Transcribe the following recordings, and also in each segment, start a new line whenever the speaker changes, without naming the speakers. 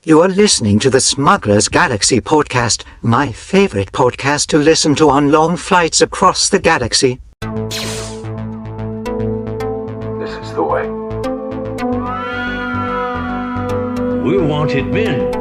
You are listening to the Smugglers Galaxy Podcast, my favorite podcast to listen to on long flights across the galaxy.
This is the way.
We're wanted men.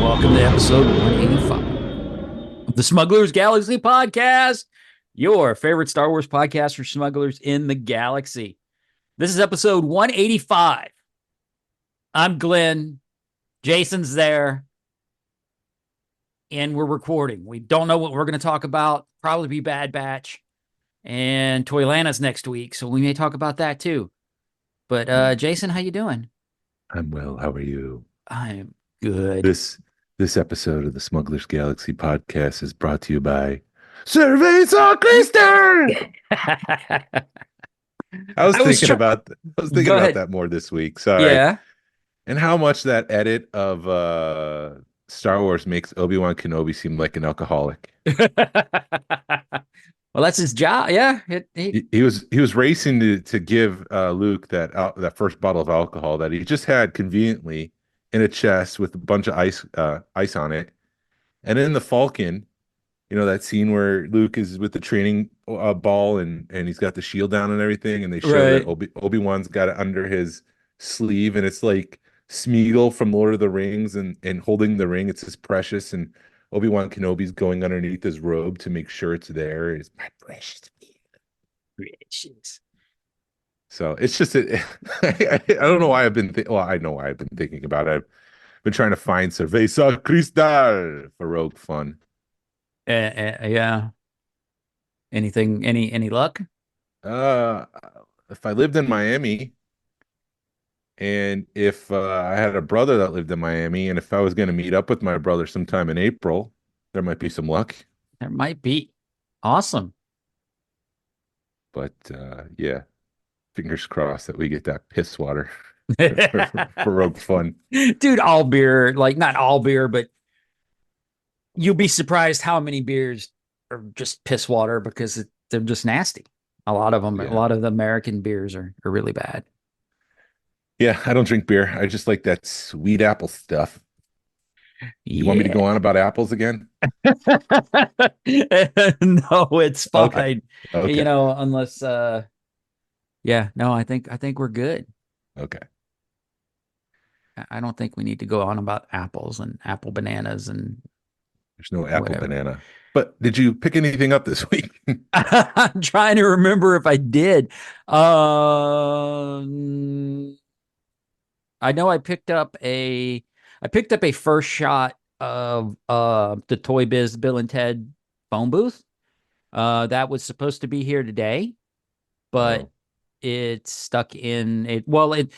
Welcome to episode 185 of the Smugglers Galaxy Podcast, your favorite Star Wars podcast for smugglers in the galaxy. This is episode 185. I'm Glenn. Jason's there. And we're recording. We don't know what we're going to talk about. Probably be Bad Batch. And Toylana's next week, so we may talk about that too. But Jason, how you doing?
I'm well. How are you?
I'm good.
This episode of the Smugglers Galaxy Podcast is brought to you by Cerveza Cristal. I was thinking about that more this week. Sorry.
Yeah.
And how much that edit of Star Wars makes Obi-Wan Kenobi seem like an alcoholic.
Well, that's his job. Yeah,
he was racing to give Luke that first bottle of alcohol that he just had conveniently in a chest with a bunch of ice on it. And in the Falcon, you know, that scene where Luke is with the training ball and he's got the shield down and everything, and they show that Obi-Wan's got it under his sleeve, and it's like Smeagol from Lord of the Rings and holding the ring. It's his precious, and Obi-Wan Kenobi's going underneath his robe to make sure it's there. It's my precious. So it's just, I don't know why I've been, I know why I've been thinking about it. I've been trying to find Cerveza Cristal for Rogue Fun.
Yeah. Anything, any luck?
If I lived in Miami, and if I had a brother that lived in Miami, and if I was going to meet up with my brother sometime in April, there might be some luck.
There might be. Awesome.
But yeah, fingers crossed that we get that piss water for Rogue Fun.
Dude, all beer, like not all beer, but you'll be surprised how many beers are just piss water because they're just nasty. A lot of them,
Yeah.
A lot of the American beers are really bad.
Yeah, I don't drink beer. I just like that sweet apple stuff. You want me to go on about apples again?
No, it's fine.
Okay.
You know, unless I think we're good.
Okay.
I don't think we need to go on about apples and apple bananas and
There's no apple
whatever.
banana. But did you pick anything up this week?
I'm trying to remember if I did. I know I picked up a first shot of the Toy Biz Bill and Ted phone booth. That was supposed to be here today, but it's stuck in it. Well, it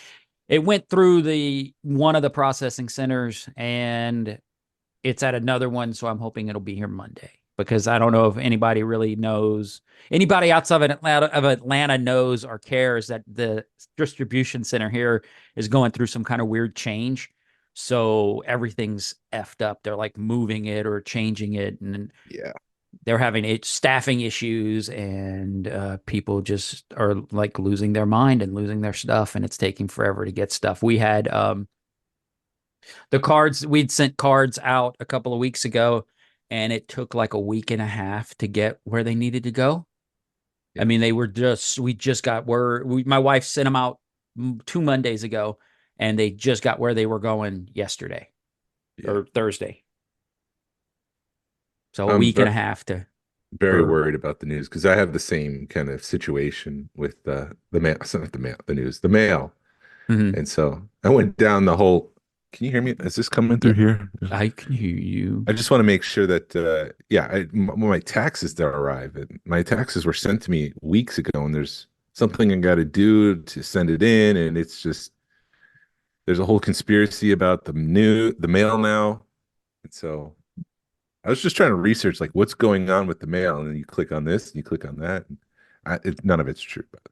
went through one of the processing centers and it's at another one, so I'm hoping it'll be here Monday, because I don't know if anybody really knows, anybody outside of Atlanta knows or cares that the distribution center here is going through some kind of weird change. So everything's effed up. They're like moving it or changing it. And
Yeah.
they're having staffing issues, and people just are like losing their mind and losing their stuff. And it's taking forever to get stuff. We had the cards, we'd sent cards out a couple of weeks ago, and it took like a week and a half to get where they needed to go.
Yeah.
I mean, we just got where my wife sent them out 2 Mondays ago, and they just got where they were going yesterday or Thursday. So a week and a half to.
Very worried about the news, because I have the same kind of situation with the mail. It's not the news, the mail.
Mhm.
And so I went down the whole. Can you hear me? Is this coming through here?
I can hear you.
I just want to make sure that, my taxes that arrive, my taxes were sent to me weeks ago, and there's something I got to do to send it in, and it's just, there's a whole conspiracy about the mail now. And so I was just trying to research like what's going on with the mail, and then you click on this and you click on that. And none of it's true. But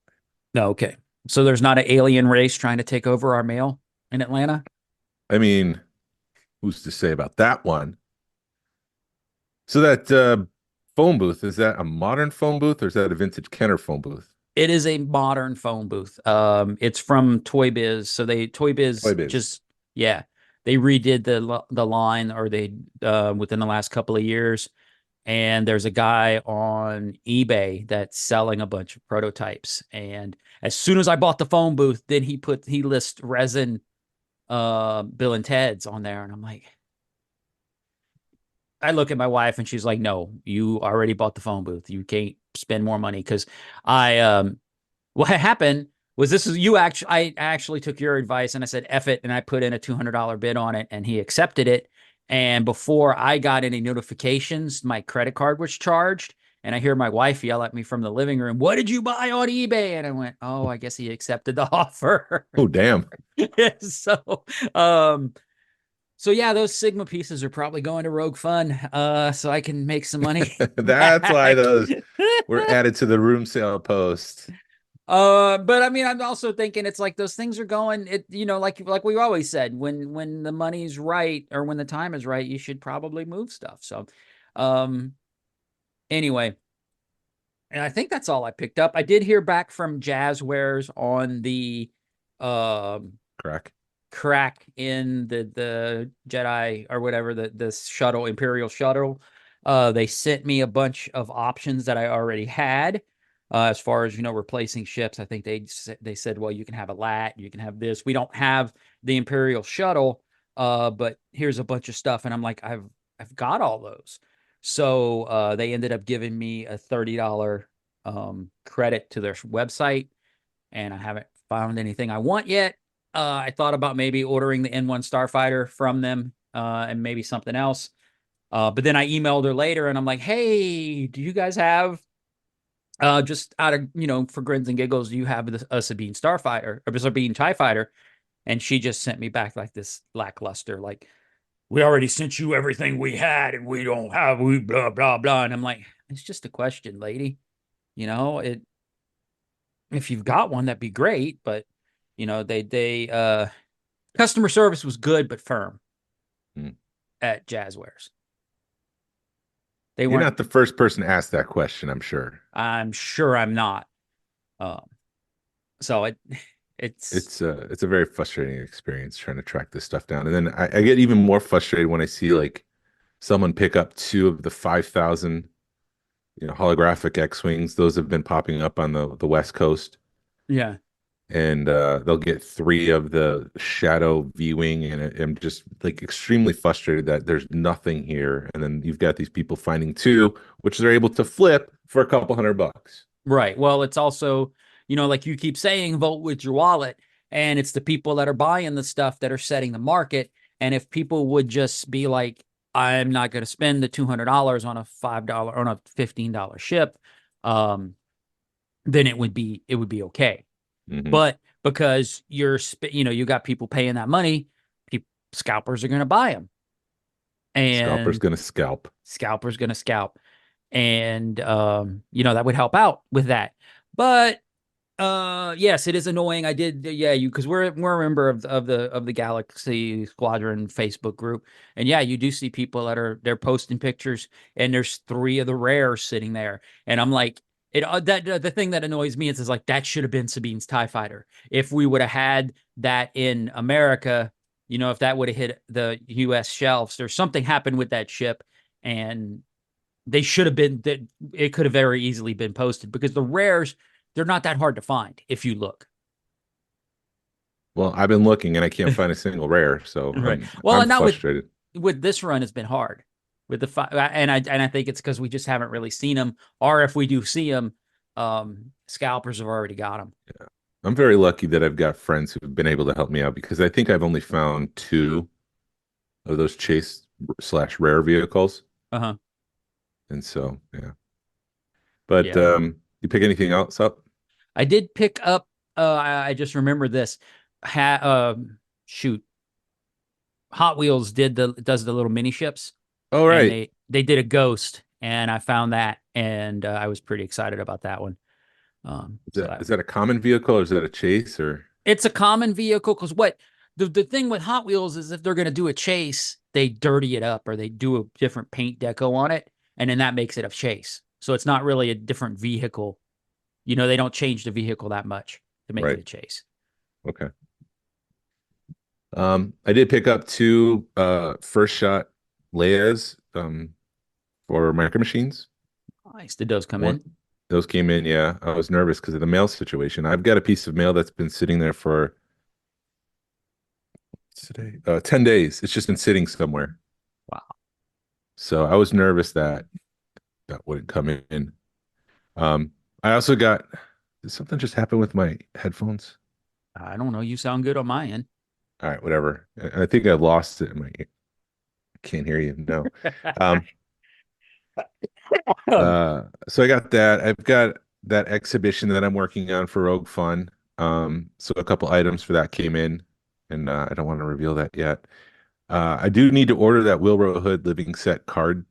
No, okay. So there's not an alien race trying to take over our mail in Atlanta?
I mean, who's to say about that one? So that phone booth, is that a modern phone booth or is that a vintage Kenner phone booth?
It is a modern phone booth. It's from Toy Biz. So Toy Biz
Toy Biz.
just, yeah, they redid the line, or they within the last couple of years. And there's a guy on eBay that's selling a bunch of prototypes. And as soon as I bought the phone booth, then he lists resin Bill and Ted's on there. And I'm like, I look at my wife and she's like, no, you already bought the phone booth. You can't spend more money. Because what happened was, I actually took your advice and I said, F it. And I put in a $200 bid on it and he accepted it. And before I got any notifications, my credit card was charged. And I hear my wife yell at me from the living room, what did you buy on eBay? And I went, oh, I guess he accepted the offer.
Oh, damn.
So, um, so yeah, those Sigma pieces are probably going to Rogue Fun, so I can make some money.
That's why those were added to the room sale post.
But I mean, I'm also thinking it's like those things are going. Like we always said, when the money's right or when the time is right, you should probably move stuff. So, anyway, and I think that's all I picked up. I did hear back from Jazzwares on the
Correct.
crack in the Jedi or whatever, the shuttle, Imperial shuttle. They sent me a bunch of options that I already had. As far as, replacing ships, I think they said, well, you can have a LAT, you can have this. We don't have the Imperial shuttle, but here's a bunch of stuff. And I'm like, I've got all those. So they ended up giving me a $30 credit to their website, and I haven't found anything I want yet. I thought about maybe ordering the N1 Starfighter from them, and maybe something else. But then I emailed her later and I'm like, hey, do you guys have, just out of, for grins and giggles, do you have a Sabine Starfighter or a Sabine TIE Fighter? And she just sent me back like this lackluster, like, we already sent you everything we had and we don't have, we blah, blah, blah. And I'm like, it's just a question, lady. If you've got one, that'd be great. But, customer service was good, but firm at Jazzwares.
You're not the first person to ask that question, I'm sure.
I'm sure I'm not. So it's
a very frustrating experience trying to track this stuff down. And then I get even more frustrated when I see like someone pick up 2 of the 5,000, holographic X-Wings. Those have been popping up on the West Coast.
Yeah.
And they'll get 3 of the Shadow V-Wing, and I'm just like extremely frustrated that there's nothing here. And then you've got these people finding 2, which they're able to flip for a couple $100.
Right. Well, it's also, like you keep saying, vote with your wallet, and it's the people that are buying the stuff that are setting the market. And if people would just be like, I'm not going to spend the $200 on a $5 on a $15 ship, then it would be okay.
Mm-hmm.
But because you got people paying that money, scalpers are going to buy them. And
Scalper's going to scalp.
Scalper's going to scalp. And, that would help out with that. But, yes, it is annoying. I did. Yeah. Cause we're a member of the Galaxy Squadron Facebook group. And yeah, you do see people they're posting pictures and there's 3 of the rares sitting there. And I'm like, the thing that annoys me is like, that should have been Sabine's TIE Fighter. If we would have had that in America, if that would have hit the US shelves, or something happened with that ship, and they should have been, that it could have very easily been posted, because the rares, they're not that hard to find if you look.
Well, I've been looking and I can't find a single rare, so
right.
I'm frustrated.
With this run, it's been hard. With the and I think it's because we just haven't really seen them, or if we do see them, scalpers have already got them.
Yeah. I'm very lucky that I've got friends who've been able to help me out, because I think I've only found 2 of those chase/rare vehicles.
Uh-huh.
And so, yeah. But
Yeah.
you pick anything else up?
I did pick up. I just remember this. shoot, Hot Wheels does the little mini ships,
Oh,
and
right.
they did a Ghost, and I found that, and I was pretty excited about that one.
Is that a common vehicle or is that a chase or?
It's a common vehicle because what the thing with Hot Wheels is if they're going to do a chase, they dirty it up or they do a different paint deco on it, and then that makes it a chase. So it's not really a different vehicle. They don't change the vehicle that much to make it
Right.
a chase.
Okay. I did pick up two first shot Leia's for Micro Machines.
Nice. Did those come
One,
in?
those came in, yeah. I was nervous because of the mail situation. I've got a piece of mail that's been sitting there for today 10 days. It's just been sitting somewhere.
Wow.
So I was nervous that wouldn't come in. I also got, did something just happen with my headphones?
I don't know. You sound good on my end.
All right, whatever. I think I lost it in my ear. I can't hear you. No. So I got that. I've got that exhibition that I'm working on for Rogue Fun. So a couple items for that came in, and I don't want to reveal that yet. I do need to order that Wilbur Hood Living Set card.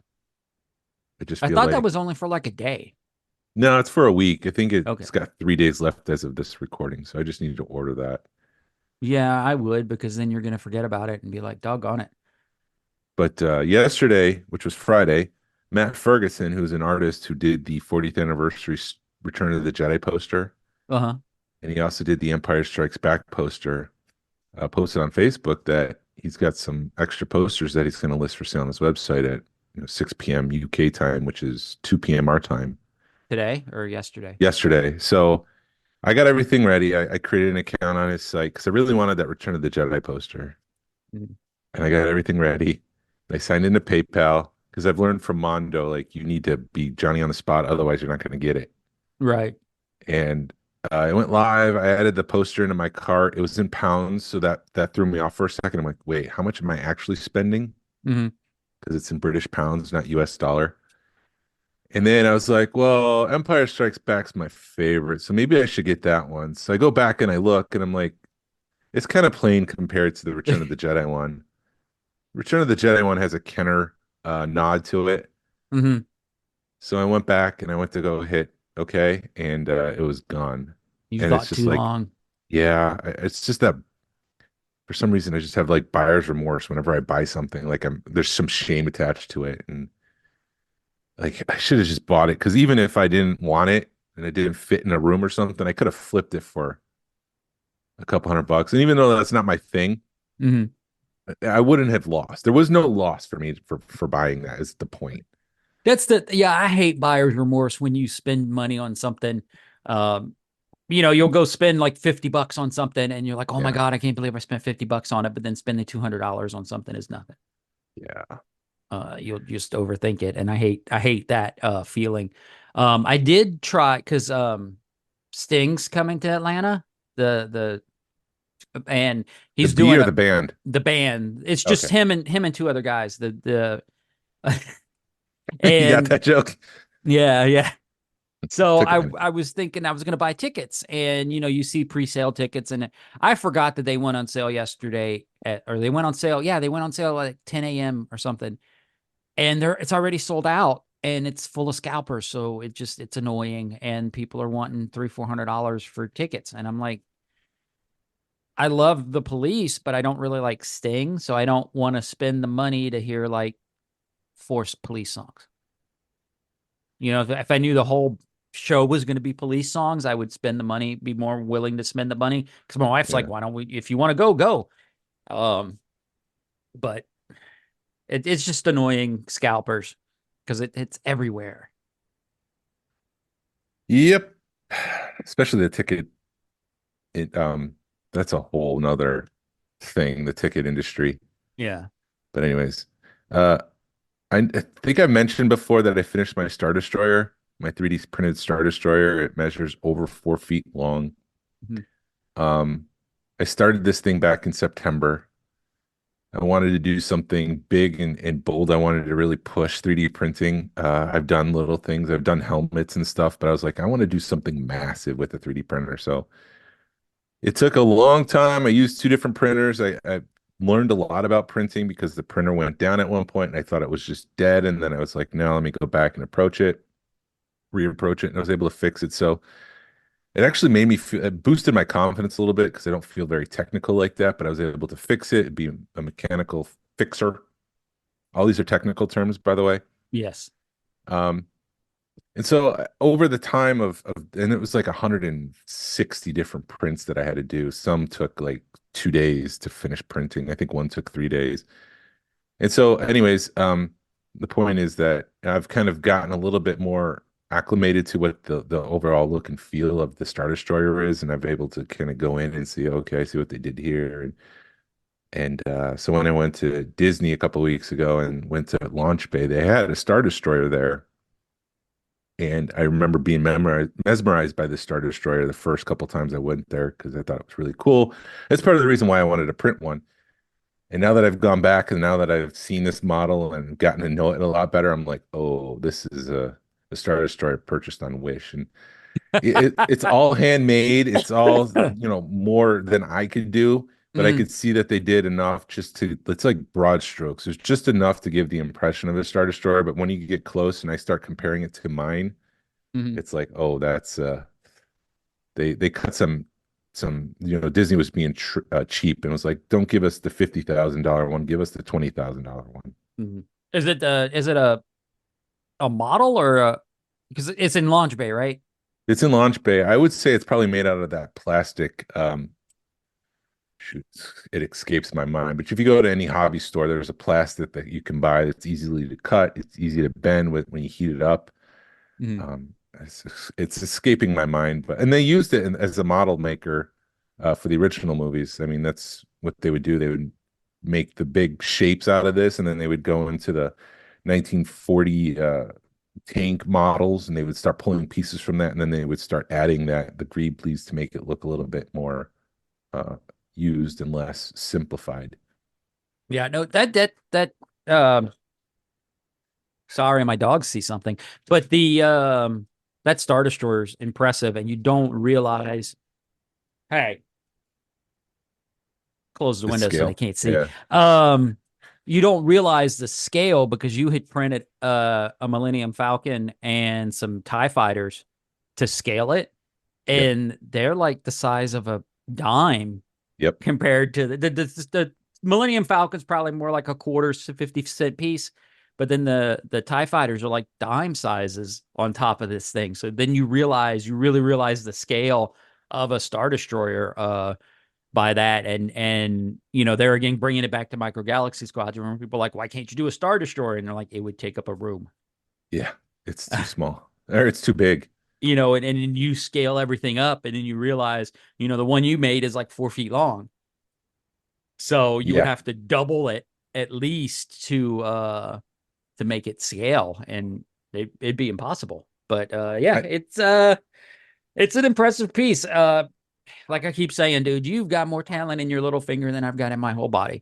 I just
I
feel
thought
like
that was only for like a day.
no, it's for a week. I think
Okay.
it's got 3 days left as of this recording, so I just need to order that.
Yeah, I would because then you're going to forget about it and be like, doggone it.
But yesterday, which was Friday, Matt Ferguson, who's an artist who did the 40th anniversary Return of the Jedi poster,
Uh-huh.
and he also did the Empire Strikes Back poster, posted on Facebook that he's got some extra posters that he's going to list for sale on his website at 6 p.m. UK time, which is 2 p.m. our time.
Today or yesterday?
Yesterday. So I got everything ready. I created an account on his site because I really wanted that Return of the Jedi poster.
Mhm.
And I got everything ready. I signed into PayPal because I've learned from Mondo, like you need to be Johnny on the spot, otherwise you're not going to get it.
Right.
And I went live. I added the poster into my cart. It was in pounds, so that threw me off for a second. I'm like, wait, how much am I actually spending?
Mm-hmm.
Because it's in British pounds, not US dollar. And then I was like, well, Empire Strikes Back's my favorite, so maybe I should get that one. So I go back and I look, and I'm like, it's kind of plain compared to the Return of the Jedi one. Return of the Jedi one has a Kenner nod to it.
Mm-hmm.
So I went back and I went to go hit okay, and it was gone.
You
And it's
thought
just
too
like,
long.
yeah, it's just that for some reason I just have like buyer's remorse whenever I buy something. Like there's some shame attached to it, and like I should have just bought it because even if I didn't want it and it didn't fit in a room or something, I could have flipped it for a couple $100. And even though that's not my thing,
Mm-hmm.
I wouldn't have lost. There was no loss for me for buying that. Is the point?
I hate buyer's remorse when you spend money on something. You'll go spend like $50 on something and you're like, oh my
Yeah.
God, I can't believe I spent $50 on it. But then spending $200 on something is nothing.
Yeah.
You'll just overthink it. And I hate that feeling. I did try because Sting's coming to Atlanta. And he's
The bee
doing
or the band?
the band. It's just
Okay.
him and two other guys. The
You got
and
that joke?
yeah. So
Took a
I
minute.
I was thinking I was going to buy tickets, and you see pre-sale tickets, and I forgot that they went on sale yesterday or they went on sale. Yeah, they went on sale at 10 a.m. or something, and it's already sold out, and it's full of scalpers. So it's annoying, and people are wanting $300-400 for tickets, and I'm like, I love the Police, but I don't really like Sting, so I don't want to spend the money to hear like forced Police songs. If I knew the whole show was going to be Police songs, I would spend the money, be more willing to spend the money. Because my wife's like,
Yeah.
why don't we, if you want to go, go. But it's just annoying scalpers because it's everywhere.
Yep. Especially the ticket. That's a whole nother thing, the ticket industry.
Yeah.
But anyways, I think I mentioned before that I finished my Star Destroyer, my 3D printed Star Destroyer. It measures over 4 feet long.
Mhm.
I started this thing back in September. I wanted to do something big and bold. I wanted to really push 3D printing. I've done little things. I've done helmets and stuff, but I was like, I want to do something massive with a 3D printer. So It took a long time. I used two different printers. I learned a lot about printing because the printer went down at one point and I thought it was just dead. And then I was like, no, let me go back and reapproach it, and I was able to fix it. So it actually made me feel, it boosted my confidence a little bit because I don't feel very technical like that, but I was able to fix it, be a mechanical fixer. All these are technical terms, by the way.
Yes.
Um, and so over the time and it was like 160 different prints that I had to do. Some took like 2 days to finish printing. I think one took 3 days. And so, anyways, the point is that I've kind of gotten a little bit more acclimated to what the overall look and feel of the Star Destroyer is, and I'm able to kind of go in and see, okay, I see what they did here. And so when I went to Disney a couple of weeks ago and went to Launch Bay, they had a Star Destroyer there. And I remember being mesmerized by the Star Destroyer the first couple times I went there because I thought it was really cool. That's part of the reason why I wanted to print one. And now that I've gone back and now that I've seen this model and gotten to know it a lot better, I'm like, oh, this is a Star Destroyer purchased on Wish. And it's all handmade. It's all, more than I could do. But I could see that they did enough it's like broad strokes. There's just enough to give the impression of a Star Destroyer. But when you get close and I start comparing it to mine, it's like, oh, that's they cut some Disney was being cheap and was like, don't give us the $50,000 one, give us the $20,000 one.
Is it a model or because it's in Launch Bay, right?
It's in Launch Bay. I would say it's probably made out of that plastic. Shoot, it escapes my mind. But if you go to any hobby store, there's a plastic that you can buy that's easily to cut. It's easy to bend when you heat it up. It's escaping my mind, and they used it as a model maker for the original movies. I mean, that's what they would do. They would make the big shapes out of this, and then they would go into the 1940 tank models, and they would start pulling pieces from that, and then they would start adding the greeblies to make it look a little bit more used and less simplified.
Yeah, no, sorry, my dogs see something, but that Star Destroyer is impressive, and you don't realize. Hey, close the window so they can't see.
Yeah.
You don't realize the scale because you had printed a Millennium Falcon and some TIE fighters to scale it, and they're like the size of a dime.
Yep.
Compared to the Millennium Falcon's probably more like a quarter to 50-cent piece, but then the TIE fighters are like dime sizes on top of this thing. So then you really realize the scale of a Star Destroyer by that. And they're again bringing it back to Micro Galaxy Squadron. Remember, people are like, why can't you do a Star Destroyer? And they're like, it would take up a room.
Yeah, it's too small or it's too big.
And you scale everything up, and then you realize, the one you made is like 4 feet long. So you would have to double it at least to make it scale, and it'd be impossible. But it's an impressive piece. Like I keep saying, dude, you've got more talent in your little finger than I've got in my whole body.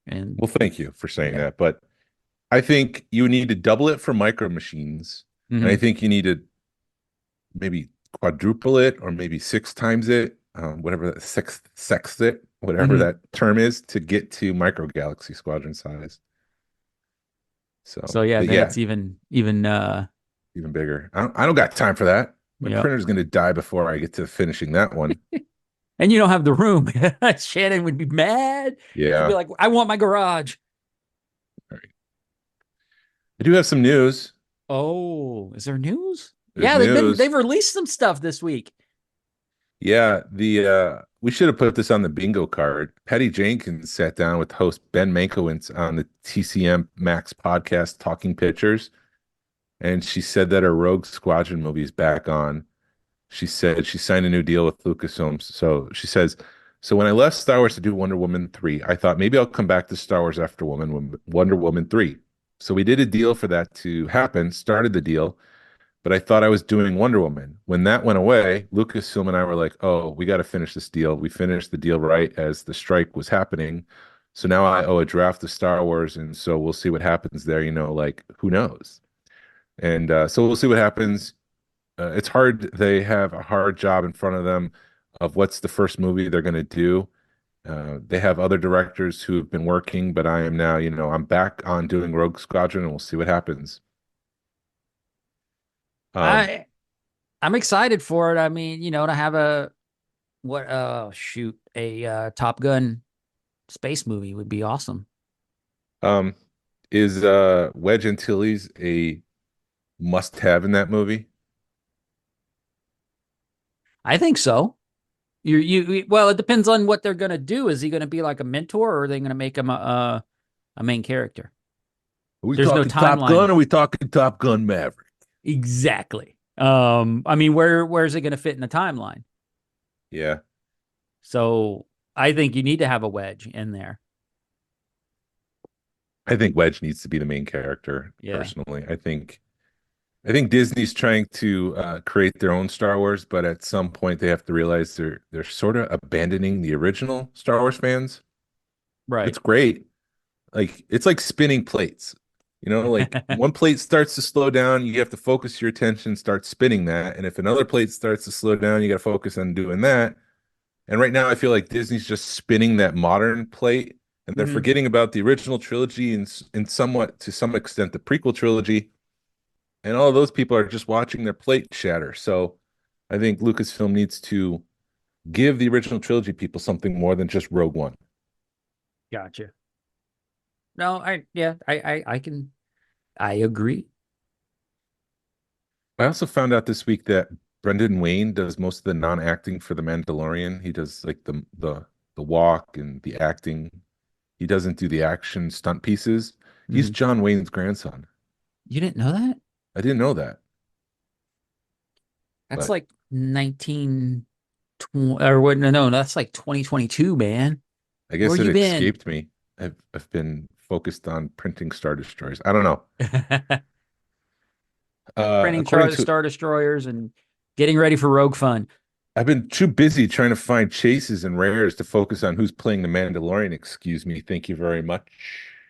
And
well, thank you for saying that. But I think you need to double it for Micro Machines. And I think you need to maybe quadruple it or maybe 6 times it, whatever that sex it, whatever that term is, to get to Micro Galaxy Squadron size. So
yeah, that's even
bigger. I don't got time for that. My printer's going to die before I get to finishing that one.
And you don't have the room. Shannon would be mad.
Yeah.
She'd be like, I want my garage.
All right. I do have some news.
Oh, is there news?
There's
they've released some stuff this week.
Yeah, we should have put this on the bingo card. Patty Jenkins sat down with host Ben Mankiewicz on the TCM Max podcast, Talking Pictures, and she said that her Rogue Squadron movie is back on. She said she signed a new deal with Lucasfilm. So she says, so when I left Star Wars to do Wonder Woman 3, I thought maybe I'll come back to Star Wars after Wonder Woman 3. So we did a deal for that to happen, started the deal, but I thought I was doing Wonder Woman. When that went away, Lucasfilm and I were like, oh, we got to finish this deal. We finished the deal right as the strike was happening. So now I owe a draft of Star Wars, and so we'll see what happens there, who knows? And so we'll see what happens. It's hard. They have a hard job in front of them. of what's the first movie they're going to do. They have other directors who have been working, but I am now, I'm back on doing Rogue Squadron, and we'll see what happens. Um,
I I'm excited for it. I mean, to have a Top Gun space movie would be awesome.
um, is Wedge Antilles a must-have in that movie?
I think so. Well, it depends on what they're gonna do. Is he gonna be like a mentor, or are they gonna make him a main character?
Are we
There's no
talking Top Gun,
timeline.
or are we talking Top Gun Maverick?
Exactly. I mean, where's it gonna fit in the timeline?
Yeah,
So I think you need to have a Wedge in there.
I think Wedge needs to be the main character,
Yeah.
personally. I think Disney's trying to create their own Star Wars, but at some point they have to realize they're sort of abandoning the original Star Wars fans.
Right.
It's great. Like it's like spinning plates. Like one plate starts to slow down, you have to focus your attention, start spinning that. And if another plate starts to slow down, you got to focus on doing that. And right now I feel like Disney's just spinning that modern plate and they're
Mhm.
forgetting about the original trilogy and somewhat to some extent the prequel trilogy. And all of those people are just watching their plate shatter. So I think Lucasfilm needs to give the original trilogy people something more than just Rogue One.
Gotcha. No, I agree.
I also found out this week that Brendan Wayne does most of the non-acting for The Mandalorian. He does like the walk and the acting. He doesn't do the action stunt pieces. He's
Mhm.
John Wayne's grandson.
You didn't know that?
I didn't know that,
That's
but
like 1920 or what? No, that's like 2022, man.
I
Where
guess it
you been?
escaped me. I've been focused on printing Star Destroyers. I don't know.
Printing
According to
Star Destroyers and getting ready for Rogue Fun.
I've been too busy trying to find chases and rares to focus on who's playing the Mandalorian. Excuse me. Thank you very much.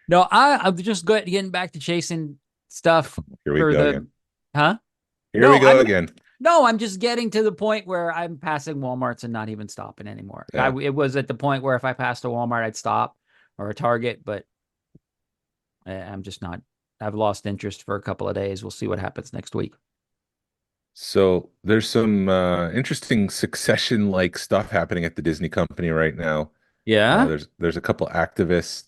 No, I'm just getting back to chasing stuff
Here we
for
go
the,
again.
huh?
Here we
No,
go again.
I'm just getting to the point where I'm passing Walmarts and not even stopping anymore.
Yeah.
It was at the point where if I passed a Walmart, I'd stop or a Target, but I'm just not. I've lost interest for a couple of days. We'll see what happens next week.
So there's some interesting succession-like stuff happening at the Disney company right now.
Yeah.
There's a couple activist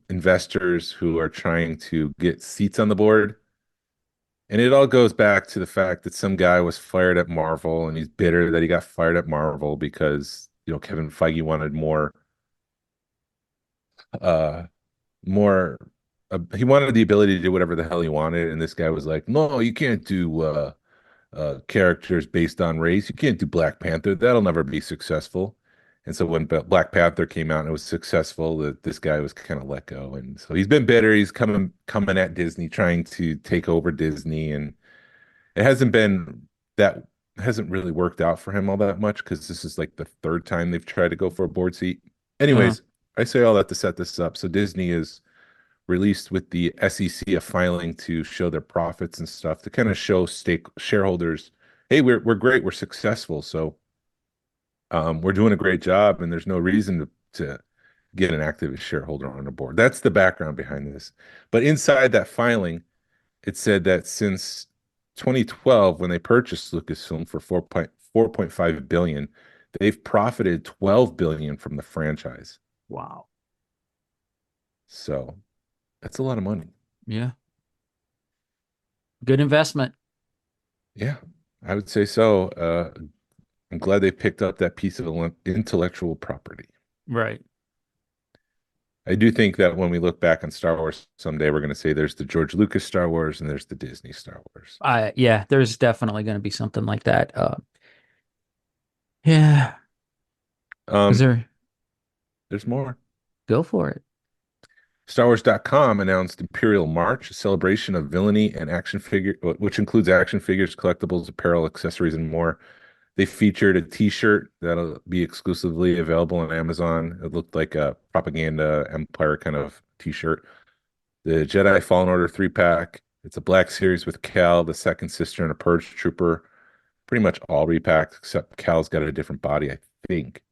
investors who are trying to get seats on the board. And it all goes back to the fact that some guy was fired at Marvel and he's bitter that he got fired at Marvel because, Kevin Feige wanted uh more he wanted the ability to do whatever the hell he wanted, and this guy was like, "No, you can't do characters based on race. You can't do Black Panther. That'll never be successful." And so when Black Panther came out and it was successful, that this guy was kind of let go, and so he's been bitter. He's coming at Disney, trying to take over Disney, and it that hasn't really worked out for him all that much because this is like the third time they've tried to go for a board seat.
Uh-huh.
Anyways, I say all that to set this up. So Disney is released with the SEC a filing to show their profits and stuff to kind of show stake shareholders, hey, we're great, we're successful, so we're doing a great job, and there's no reason to get an activist shareholder on the board. That's the background behind this. But inside that filing, it said that since 2012, when they purchased Lucasfilm for 4.5 billion, they've profited 12 billion from the franchise.
Wow.
So that's a lot of money.
Yeah. Good investment.
Yeah, I would say so. I'm glad they picked up that piece of intellectual property.
Right.
I do think that when we look back on Star Wars someday, we're going to say there's the George Lucas Star Wars and there's the Disney Star Wars.
Yeah, there's definitely going to be something like that. Yeah. Is
Um,
there?
there's more.
Go for it.
StarWars.com announced Imperial March, a celebration of villainy and action figure, which includes action figures, collectibles, apparel, accessories, and more. They featured a T-shirt that'll be exclusively available on Amazon. It looked like a propaganda empire kind of T-shirt. The Jedi Fallen Order 3-pack. It's a Black Series with Cal, the second sister, and a Purge Trooper. pretty much all repacked except Cal's got a different body, I think.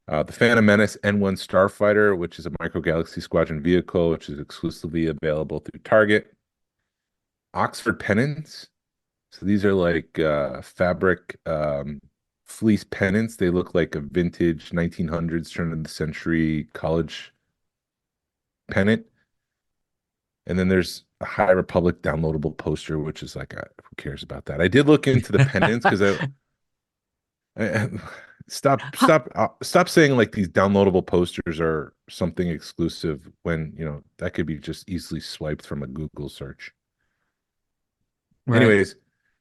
The Phantom Menace N1 Starfighter, which is a Micro Galaxy Squadron vehicle, which is exclusively available through Target. Oxford pennants. So these are like fabric fleece pennants. They look like a vintage 1900s turn of the century college pennant. And then there's a High Republic downloadable poster, which is like, who cares about that? I did look into the pennants because I stop saying like these downloadable posters are something exclusive when that could be just easily swiped from a Google search.
Right.
Anyways,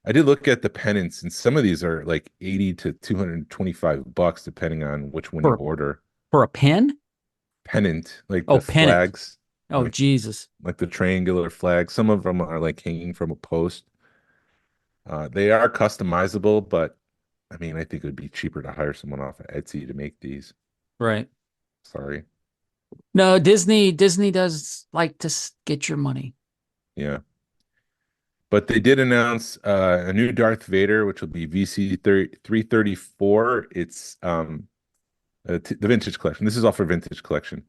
I did look at the pennants, and some of these are like 80 to $225 depending on which one you order.
For a pen?
Pennant, like
the
pennant. Flags.
Oh, like, Jesus.
Like the triangular flag. Some of them are like hanging from a post. They are customizable, but I mean, I think it would be cheaper to hire someone off of Etsy to make these.
Right.
Sorry.
No, Disney does like to get your money.
Yeah. But they did announce a new Darth Vader, which will be VC 334. It's the Vintage Collection. This is all for Vintage Collection.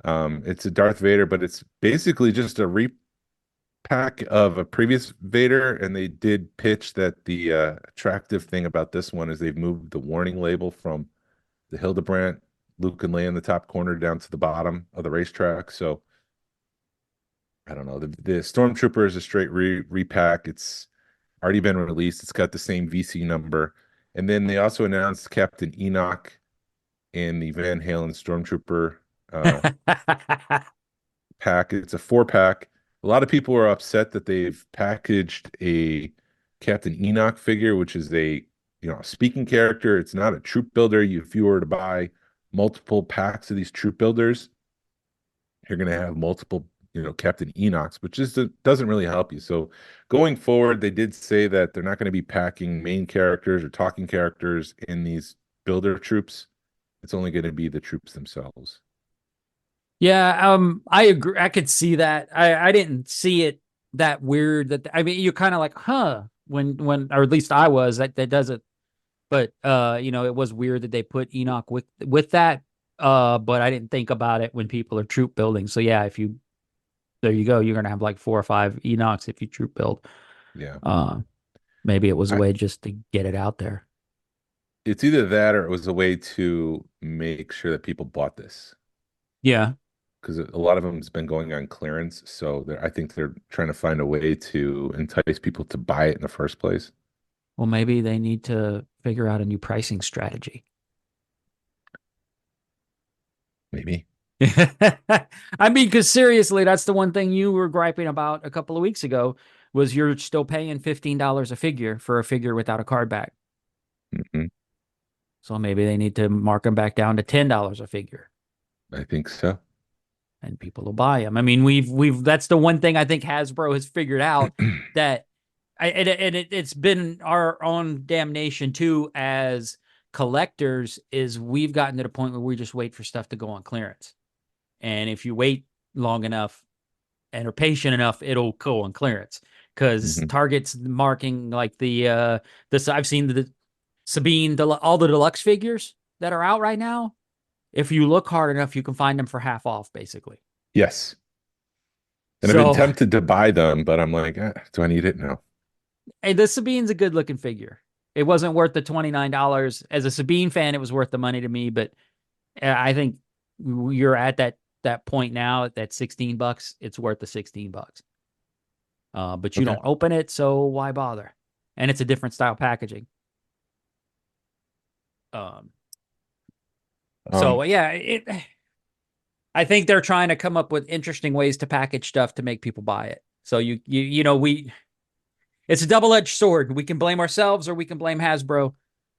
It's a Darth Vader, but it's basically just a repack of a previous Vader, and they did pitch that the attractive thing about this one is they've moved the warning label from the Hildebrandt, Luke and Leia in the top corner down to the bottom of the racetrack. So I don't know. The Stormtrooper is a straight repack. It's already been released. It's got the same VC number. And then they also announced Captain Enoch in the Van Halen Stormtrooper pack. It's a 4-pack. A lot of people are upset that they've packaged a Captain Enoch figure, which is a speaking character. It's not a troop builder. If you were to buy multiple packs of these troop builders, you're going to have multiple Captain Enochs, which just doesn't really help you. So going forward, they did say that they're not going to be packing main characters or talking characters in these builder troops. It's only going to be the troops themselves.
Yeah, I agree. I could see that. I didn't see it that weird. I mean, you're kind of like, huh, when, or at least I was. That doesn't. But it was weird that they put Enoch with that. But I didn't think about it when people are troop building. So yeah, there you go. You're gonna have like 4 or 5 Enochs if you troop build.
Yeah.
Maybe it was a way just to get it out there.
It's either that or it was a way to make sure that people bought this.
Yeah.
Because a lot of them has been going on clearance. So I think they're trying to find a way to entice people to buy it in the first place.
Well, maybe they need to figure out a new pricing strategy.
Maybe.
I mean, because seriously, that's the one thing you were griping about a couple of weeks ago was you're still paying $15 a figure for a figure without a card back.
Mm-hmm.
So maybe they need to mark them back down to $10 a figure.
I think so.
And people will buy them. I mean, that's the one thing I think Hasbro has figured out that it's been our own damnation too as collectors is we've gotten to the point where we just wait for stuff to go on clearance. And if you wait long enough and are patient enough, it'll go on clearance because Target's marking like I've seen the Sabine, all the deluxe figures that are out right now. If you look hard enough, you can find them for half off, basically.
Yes. And I've been tempted to buy them, but I'm like, do I need it? No.
Hey, the Sabine's a good looking figure. It wasn't worth the $29. As a Sabine fan, it was worth the money to me, but I think you're at that point now at that $16. It's worth the $16. But you don't open it, so why bother? And it's a different style packaging. So yeah, I think they're trying to come up with interesting ways to package stuff to make people buy it. So it's a double-edged sword. We can blame ourselves or we can blame Hasbro,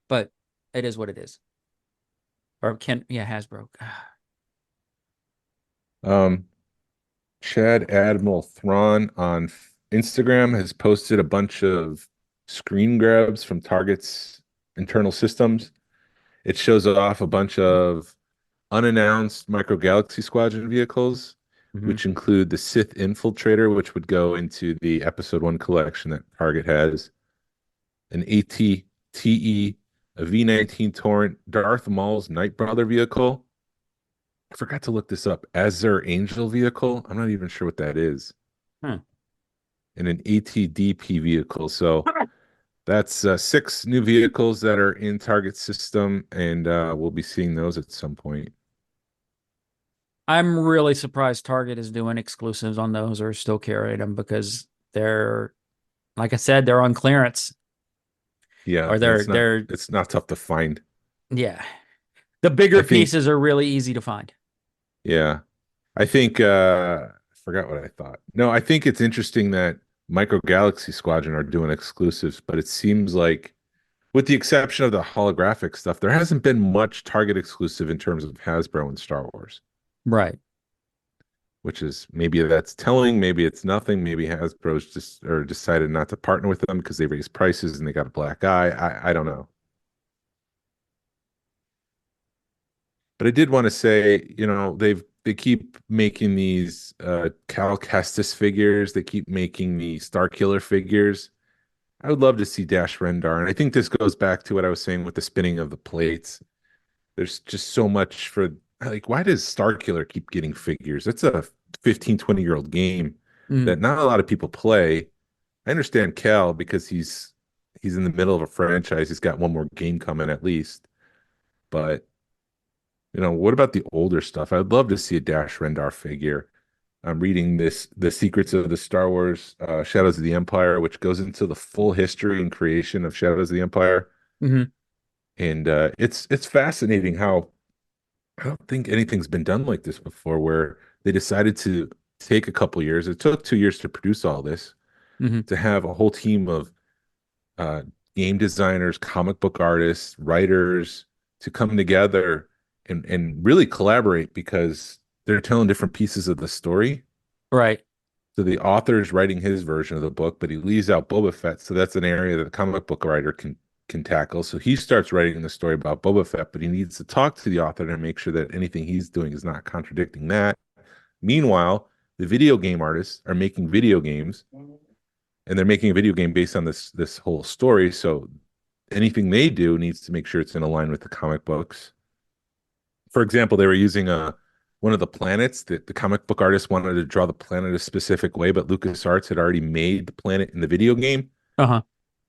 but it is what it is. Or Hasbro.
Chad Admiral Thrawn on Instagram has posted a bunch of screen grabs from Target's internal systems. It shows off a bunch of unannounced Micro Galaxy Squadron vehicles, which include the Sith Infiltrator, which would go into the Episode 1 collection that Target has. an AT-TE, a V-19 Torrent, Darth Maul's Night Brother vehicle. I forgot to look this up. As their Angel vehicle. I'm not even sure what that is.
Hmm.
And an AT-DP vehicle. So that's 6 new vehicles that are in Target system, and we'll be seeing those at some point.
I'm really surprised Target is doing exclusives on those or still carrying them because they're, like I said, they're on clearance.
Yeah,
Or
and
they're
it's not tough to find.
yeah. The bigger
I think
pieces are really easy to find.
yeah. I think I forgot what I thought. No, I think it's interesting that Micro Galaxy Squadron are doing exclusives, but it seems like with the exception of the holographic stuff, there hasn't been much Target exclusive in terms of Hasbro and Star Wars,
Right.
which is maybe that's telling, maybe it's nothing, maybe Hasbro's just or decided not to partner with them because they raised prices and they got a black eye. I don't know. But I did want to say, they keep making these Cal Kestis figures. They keep making the Starkiller figures. I would love to see Dash Rendar. And I think this goes back to what I was saying with the spinning of the plates. There's just so much for like, why does Starkiller keep getting figures? That's a 15, 20-year-old game
Mm.
that not a lot of people play. I understand Cal because he's in the middle of a franchise. He's got one more game coming at least. But what about the older stuff? I'd love to see a Dash Rendar figure. I'm reading The Secrets of the Star Wars Shadows of the Empire, which goes into the full history and creation of Shadows of the Empire.
Mm-hmm.
And it's fascinating how I don't think anything's been done like this before, where they decided to take a couple years. It took 2 years to produce all this,
Mm-hmm.
to have a whole team of uh, game designers, comic book artists, writers to come together and really collaborate because they're telling different pieces of the story.
Right.
So the author is writing his version of the book, but he leaves out Boba Fett. So that's an area that the comic book writer can tackle. So he starts writing the story about Boba Fett, but he needs to talk to the author to make sure that anything he's doing is not contradicting that. Meanwhile, the video game artists are making video games, and they're making a video game based on this whole story. So anything they do needs to make sure it's in line with the comic books. For example, they were using one of the planets that the comic book artist wanted to draw the planet a specific way, but LucasArts had already made the planet in the video game.
Uh-huh.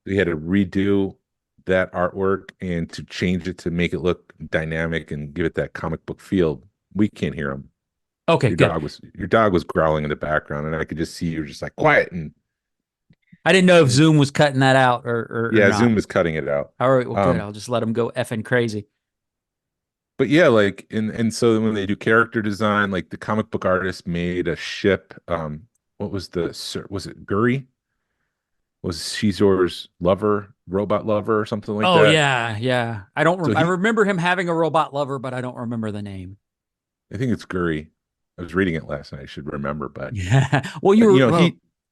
We had to redo that artwork and to change it to make it look dynamic and give it that comic book feel. We can't hear them.
Okay, good.
Your dog was growling in the background, and I could just see you were just like quiet. And
I didn't know if Zoom was cutting that out or
yeah,
not.
Zoom is cutting it out.
All right, well, good. I'll just let them go effing crazy.
But yeah, like and so when they do character design, like the comic book artist made a ship. What was was it Guri? Was Shizor's lover, robot lover, or something like
Oh
that?
yeah. I don't.
So
I remember him having a robot lover, but I don't remember the name.
I think it's Guri. I was reading it last night. I should remember, but
Yeah. Well,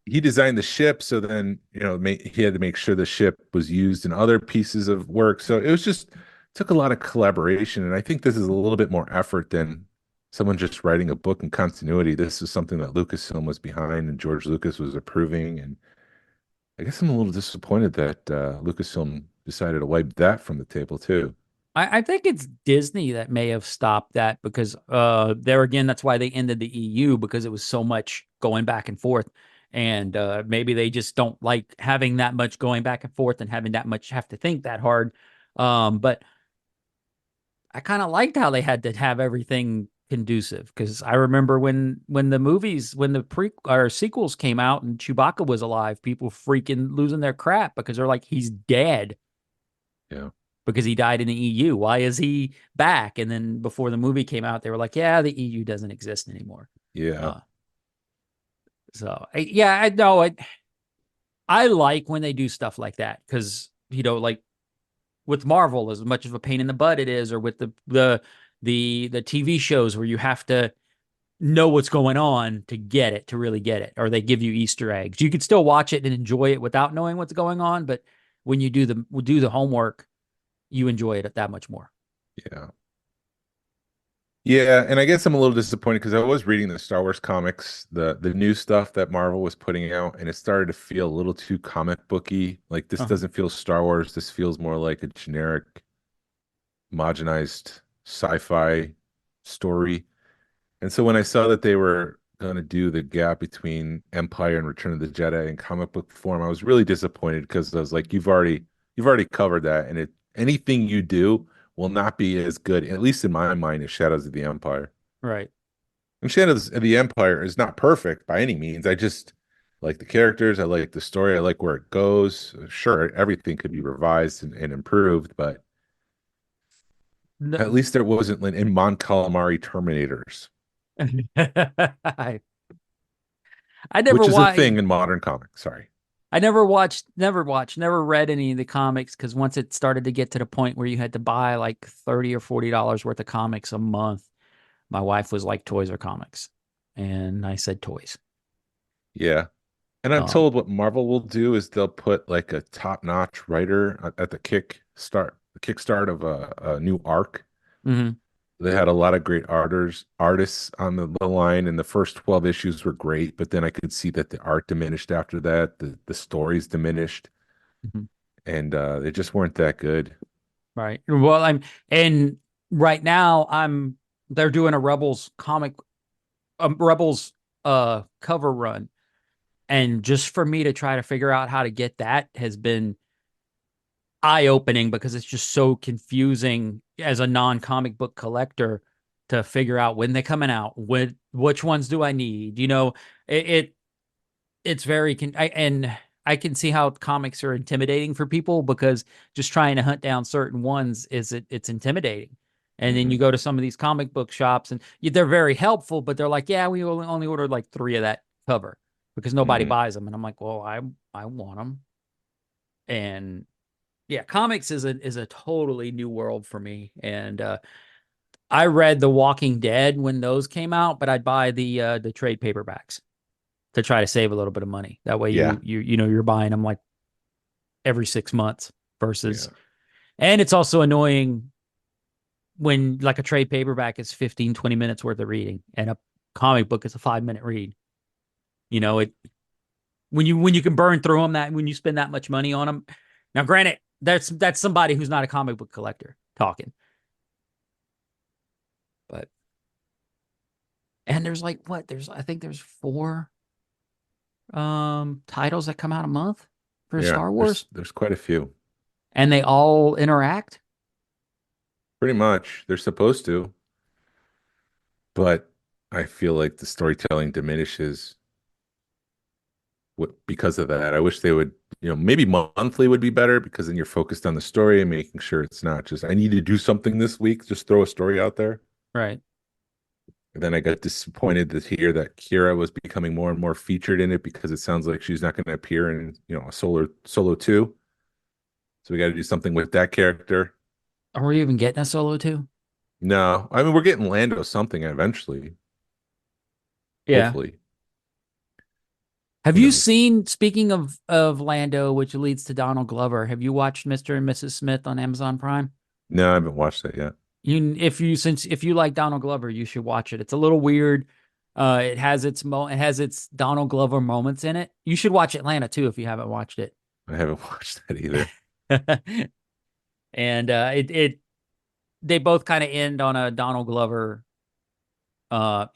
he designed the ship, so then he had to make sure the ship was used in other pieces of work. So it was just took a lot of collaboration, and I think this is a little bit more effort than someone just writing a book in continuity. This is something that Lucasfilm was behind and George Lucas was approving, and I guess I'm a little disappointed that Lucasfilm decided to wipe that from the table too.
I think it's Disney that may have stopped that because there again, that's why they ended the EU because it was so much going back and forth. And maybe they just don't like having that much going back and forth and having that much have to think that hard. But I kind of liked how they had to have everything conducive because I remember when the pre or sequels came out and Chewbacca was alive, people freaking losing their crap because they're like, he's dead.
Yeah.
Because he died in the EU. Why is he back? And then before the movie came out, they were like, yeah, the EU doesn't exist anymore.
Yeah.
I know I like when they do stuff like that because, like with Marvel, as much of a pain in the butt it is, or with the TV shows where you have to know what's going on to really get it, or they give you Easter eggs. You could still watch it and enjoy it without knowing what's going on, but when you do the homework, you enjoy it that much more.
Yeah. Yeah, and I guess I'm a little disappointed because I was reading the Star Wars comics, the new stuff that Marvel was putting out, and it started to feel a little too comic booky. Like this
Uh-huh.
doesn't feel Star Wars. This feels more like a generic, homogenized sci-fi story. And so when I saw that they were going to do the gap between Empire and Return of the Jedi in comic book form, I was really disappointed because I was like, you've already covered that, and anything you do will not be as good, at least in my mind, as Shadows of the Empire.
Right.
And Shadows of the Empire is not perfect by any means. I just like the characters, I like the story, I like where it goes. Sure, everything could be revised and improved, but at
No,
least there wasn't like in Mon Calamari Terminators,
I, I never
which is a
watched.
thing in modern comics. Sorry.
I never read any of the comics because once it started to get to the point where you had to buy like $30 or $40 worth of comics a month, my wife was like, "Toys or comics?" And I said, "Toys."
Yeah. And I'm
Um,
told what Marvel will do is they'll put like a top-notch writer at the kickstart of a new arc.
mhm,
They had a lot of great artists on the line, and the first 12 issues were great, but then I could see that the art diminished after that, the stories diminished,
mhm.
and they just weren't that good.
Right. Well, and right now they're doing a Rebels cover run, and just for me to try to figure out how to get that has been eye-opening because it's just so confusing as a non-comic book collector to figure out when they're coming out, which ones do I need? It it's very and I can see how comics are intimidating for people because just trying to hunt down certain ones it's intimidating. And then you
Hmm.
go to some of these comic book shops and they're very helpful, but they're like, yeah, we only ordered like 3 of that cover because nobody
Hmm.
buys them. And I'm like, well, I want them. And yeah, comics is a totally new world for me. And I read The Walking Dead when those came out, but I'd buy the trade paperbacks to try to save a little bit of money. That way
Yeah,
you're buying them like every 6 months versus,
yeah,
and it's also annoying when like a trade paperback is 15, 20 minutes worth of reading and a comic book is a 5 minute read. It when you can burn through them that when you spend that much money on them. Now, granted, that's somebody who's not a comic book collector talking, but and there's like what I think there's 4 titles that come out a month for
yeah.
Star
There's
Wars
there's quite a few.
and they all interact.
Pretty much, they're supposed to, but I feel like the storytelling diminishes because of that. I wish they would, maybe monthly would be better because then you're focused on the story and making sure it's not just I need to do something this week, just throw a story out there.
Right.
And then I got disappointed to hear that Kira was becoming more and more featured in it because it sounds like she's not going to appear in, a solo 2. So we got to do something with that character.
Are we even getting a solo too?
No, I mean we're getting Lando something eventually,
Yeah.
hopefully.
Have
Who
you
knows?
seen, speaking of Lando, which leads to Donald Glover, have you watched Mr. and Mrs. Smith on Amazon Prime?
No, I haven't watched that yet.
If you like Donald Glover, you should watch it. It's a little weird. It has its Donald Glover moments in it. You should watch Atlanta too if you haven't watched it.
I haven't watched that either.
And it they both kind of end on a Donald Glover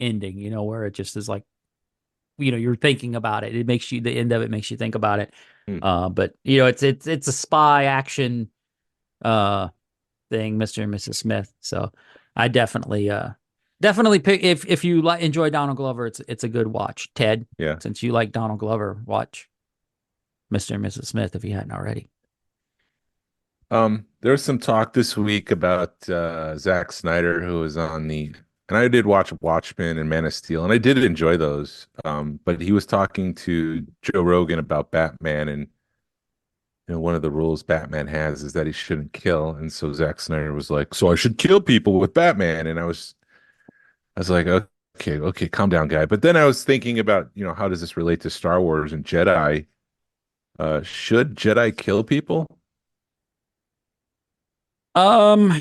ending, where it just is like, you're thinking about it. The end of it makes you think about it.
Hmm.
But it's a spy action uh thing, Mr. and Mrs. Smith. So I definitely pick if you enjoy Donald Glover, it's a good watch. Ted,
Yeah.
since you like Donald Glover, watch Mr. and Mrs. Smith if you hadn't already.
There was some talk this week about Zack Snyder, who was on and I did watch Watchmen and Man of Steel, and I did enjoy those. But he was talking to Joe Rogan about Batman, and one of the rules Batman has is that he shouldn't kill. And so Zack Snyder was like, "So I should kill people with Batman?" And I was like, "Okay, okay, calm down, guy." But then I was thinking about, how does this relate to Star Wars and Jedi? Should Jedi kill people?
Um,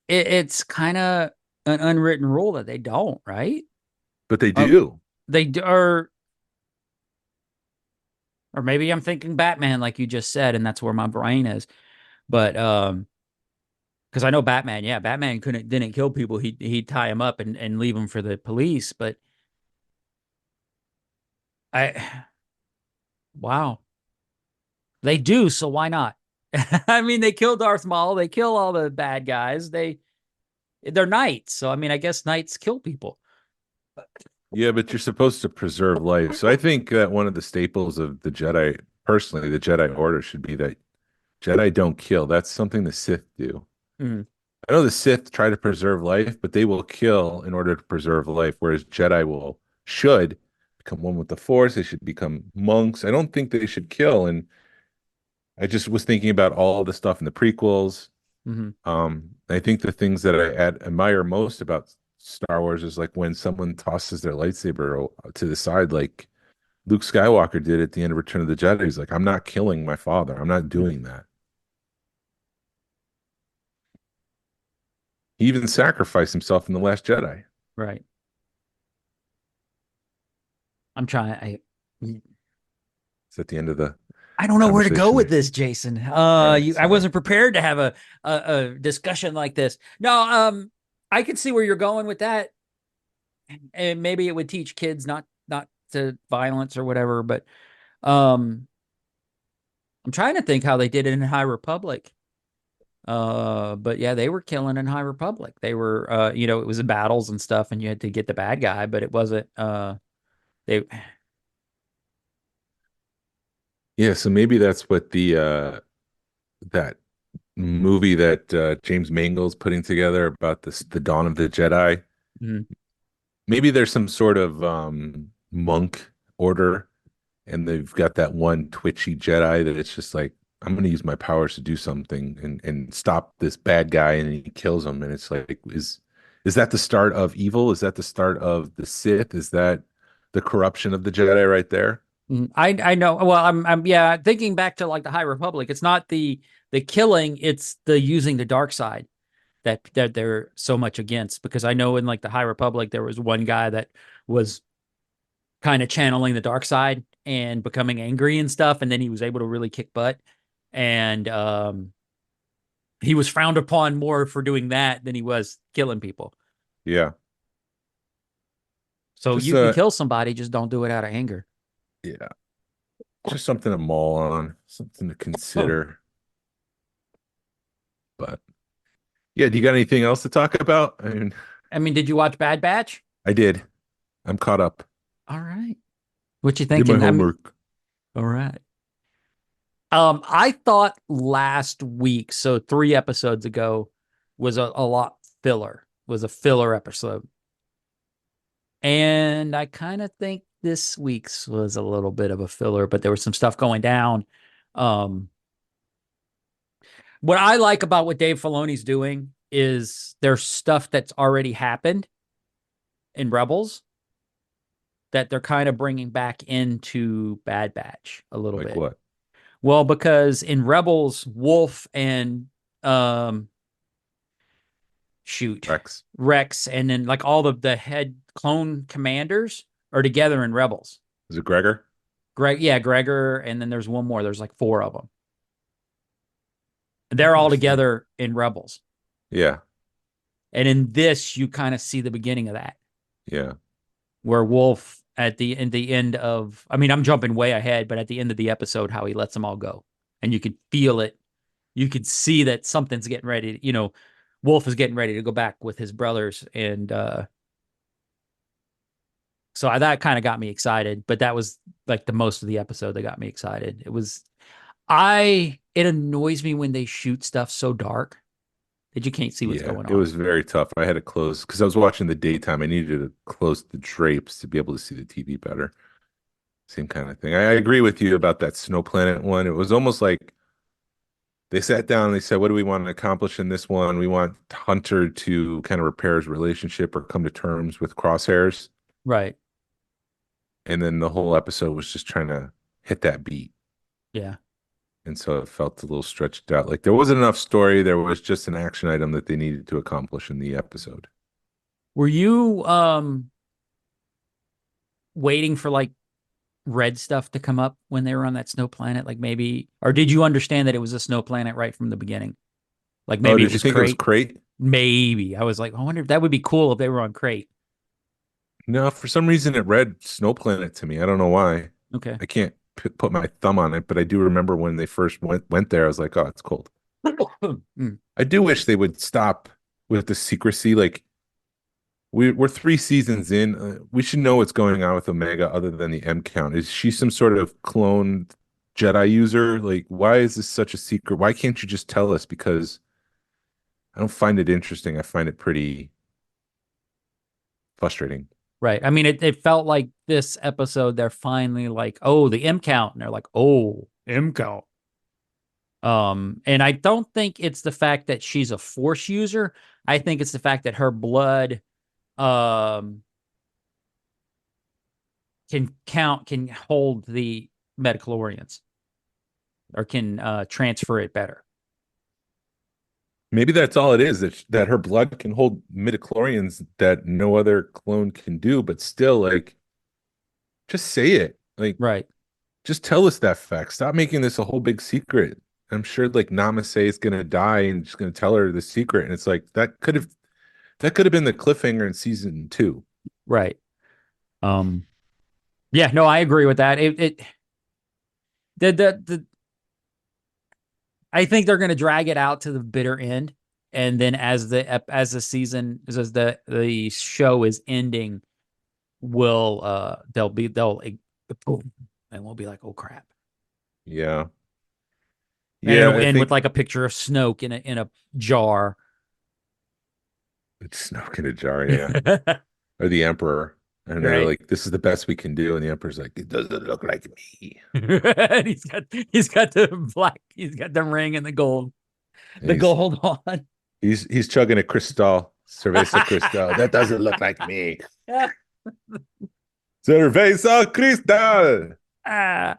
it's kind of an unwritten rule that they don't, right?
But they
Uh,
do.
they do, or maybe I'm thinking Batman, like you just said, and that's where my brain is. But because I know Batman, yeah, Batman didn't kill people. He'd tie them up and leave them for the police. But I, wow, they do. So why not? I mean, they kill Darth Maul. They kill all the bad guys. They're knights. So I mean, I guess knights kill people.
Yeah, but you're supposed to preserve life. So I think that one of the staples of the Jedi, personally, the Jedi Order should be that Jedi don't kill. That's something the Sith do.
Mhm.
I know the Sith try to preserve life, but they will kill in order to preserve life, whereas Jedi should become one with the Force. They should become monks. I don't think they should kill. And I just was thinking about all the stuff in the prequels.
Mhm.
I think the things that I admire most about Star Wars is like when someone tosses their lightsaber to the side, like Luke Skywalker did at the end of Return of the Jedi. He's like, I'm not killing my father. I'm not doing that. He even sacrificed himself in The Last Jedi.
Right. I'm trying.
It's at the end of the
I don't know where to go
conversation
with
there.
this, Jason.
All right,
I
sorry.
wasn't prepared to have a discussion like this. No, I can see where you're going with that, and maybe it would teach kids not to violence or whatever. But um, I'm trying to think how they did it in High Republic. But yeah, they were killing in High Republic. They were, it was the battles and stuff, and you had to get the bad guy, but it wasn't. They
Yeah, so maybe that's what that movie that James Mangold's putting together about the dawn of the Jedi.
Mhm.
Maybe there's some sort of monk order, and they've got that one twitchy Jedi that it's just like, I'm going to use my powers to do something and stop this bad guy, and he kills him. And it's like, is that the start of evil? Is that the start of the Sith? Is that the corruption of the Jedi right there?
I know. Well, I'm yeah, thinking back to like the High Republic. It's not the killing, it's the using the dark side that they're so much against. Because I know in like the High Republic there was one guy that was kind of channeling the dark side and becoming angry and stuff, and then he was able to really kick butt. And he was frowned upon more for doing that than he was killing people.
Yeah.
So
Just
you can kill somebody, just don't do it out of anger.
yeah, just something to mull on, something to consider. But yeah, do you got anything else to talk about?
I mean, did you watch Bad Batch?
I did. I'm caught up.
All right. What you
Did my
thinking?
homework.
All right. I thought last week, so 3 episodes ago, was a lot filler, was a filler episode. And I kind of think this week's was a little bit of a filler, but there was some stuff going down. Um, what I like about what Dave Filoni's doing is there's stuff that's already happened in Rebels that they're kind of bringing back into Bad Batch a little
Like
bit.
what?
Well, because in Rebels, Wolf and um Rex, and then like all the head clone commanders are together in Rebels.
Is it Gregor?
Gregor, and then there's one more. There's like 4 of them. They're all
Interesting.
together in Rebels.
Yeah.
And in this, you kind of see the beginning of that,
Yeah.
where Wolf at the end of, I mean, I'm jumping way ahead, but at the end of the episode, how he lets them all go, and you could feel it. You could see that something's getting ready. Wolf is getting ready to go back with his brothers, and so that kind of got me excited. But that was like the most of the episode that got me excited. It annoys me when they shoot stuff so dark that you can't see what's going on.
It was very tough. I had to close because I was watching the daytime. I needed to close the drapes to be able to see the TV better. Same kind of thing. I agree with you about that Snow Planet one. It was almost like they sat down and they said, what do we want to accomplish in this one? We want Hunter to kind of repair his relationship or come to terms with Crosshairs.
Right.
And then the whole episode was just trying to hit that beat.
Yeah.
And so it felt a little stretched out. Like there wasn't enough story. There was just an action item that they needed to accomplish in the episode.
Were you waiting for like red stuff to come up when they were on that snow planet? Like maybe, or did you understand that it was a snow planet right from the beginning? Like
Oh,
maybe it
did you
was
think it was
Crate.
Crate?
Maybe I was like, I wonder if that would be cool if they were on Crate.
No, for some reason it read Snow Planet to me. I don't know why.
Okay.
I can't put my thumb on it, but I do remember when they first went there. I was like, oh, it's cold.
Mm,
I do wish they would stop with the secrecy. Like we're 3 seasons in. We should know what's going on with Omega, other than the M count. Is she some sort of cloned Jedi user? Like, why is this such a secret? Why can't you just tell us? Because I don't find it interesting. I find it pretty frustrating.
right. I mean, it felt like this episode, they're finally like, oh, the M count. And they're like, oh, M count. And I don't think it's the fact that she's a force user. I think it's the fact that her blood can hold the metachlorians or can transfer it better.
Maybe that's all it is, that her blood can hold midichlorians that no other clone can do, but still, like, just say it. Like,
Right.
just tell us that fact. Stop making this a whole big secret. I'm sure like Namaste is gonna die and just gonna tell her the secret. And it's like that could have been the cliffhanger in season 2.
Right. Yeah, no, I agree with that. The I think they're going to drag it out to the bitter end, and then as the season as the show is ending, they'll and we'll be like, oh crap.
Yeah.
And
Yeah,
it'll
I
end with
think
like a picture of Snoke in a jar.
it's Snoke in a jar, yeah. Or the Emperor. And they're
Right.
like, this is the best we can do. And the Emperor's like, it doesn't look like me.
And he's got the ring and the gold.
And
The gold on.
he's chugging a Cristal, Cerveza Cristal. That doesn't look like me. Cerveza Cristal.
Ah,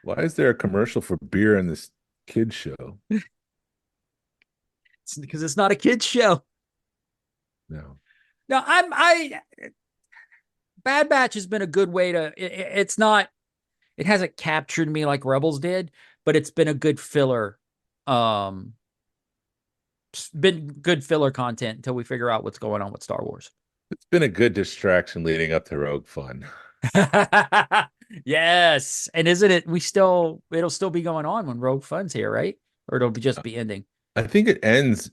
Why is there a commercial for beer in this kid show?
it's because it's not a kid's show.
No.
No, I Bad Batch has been a good way to. It's not. It hasn't captured me like Rebels did, but it's been a good filler. Been good filler content until we figure out what's going on with Star Wars.
It's been a good distraction leading up to Rogue Fun.
Yes, and isn't it? It'll still be going on when Rogue Fun's here, right? Or it'll just be ending.
I think it ends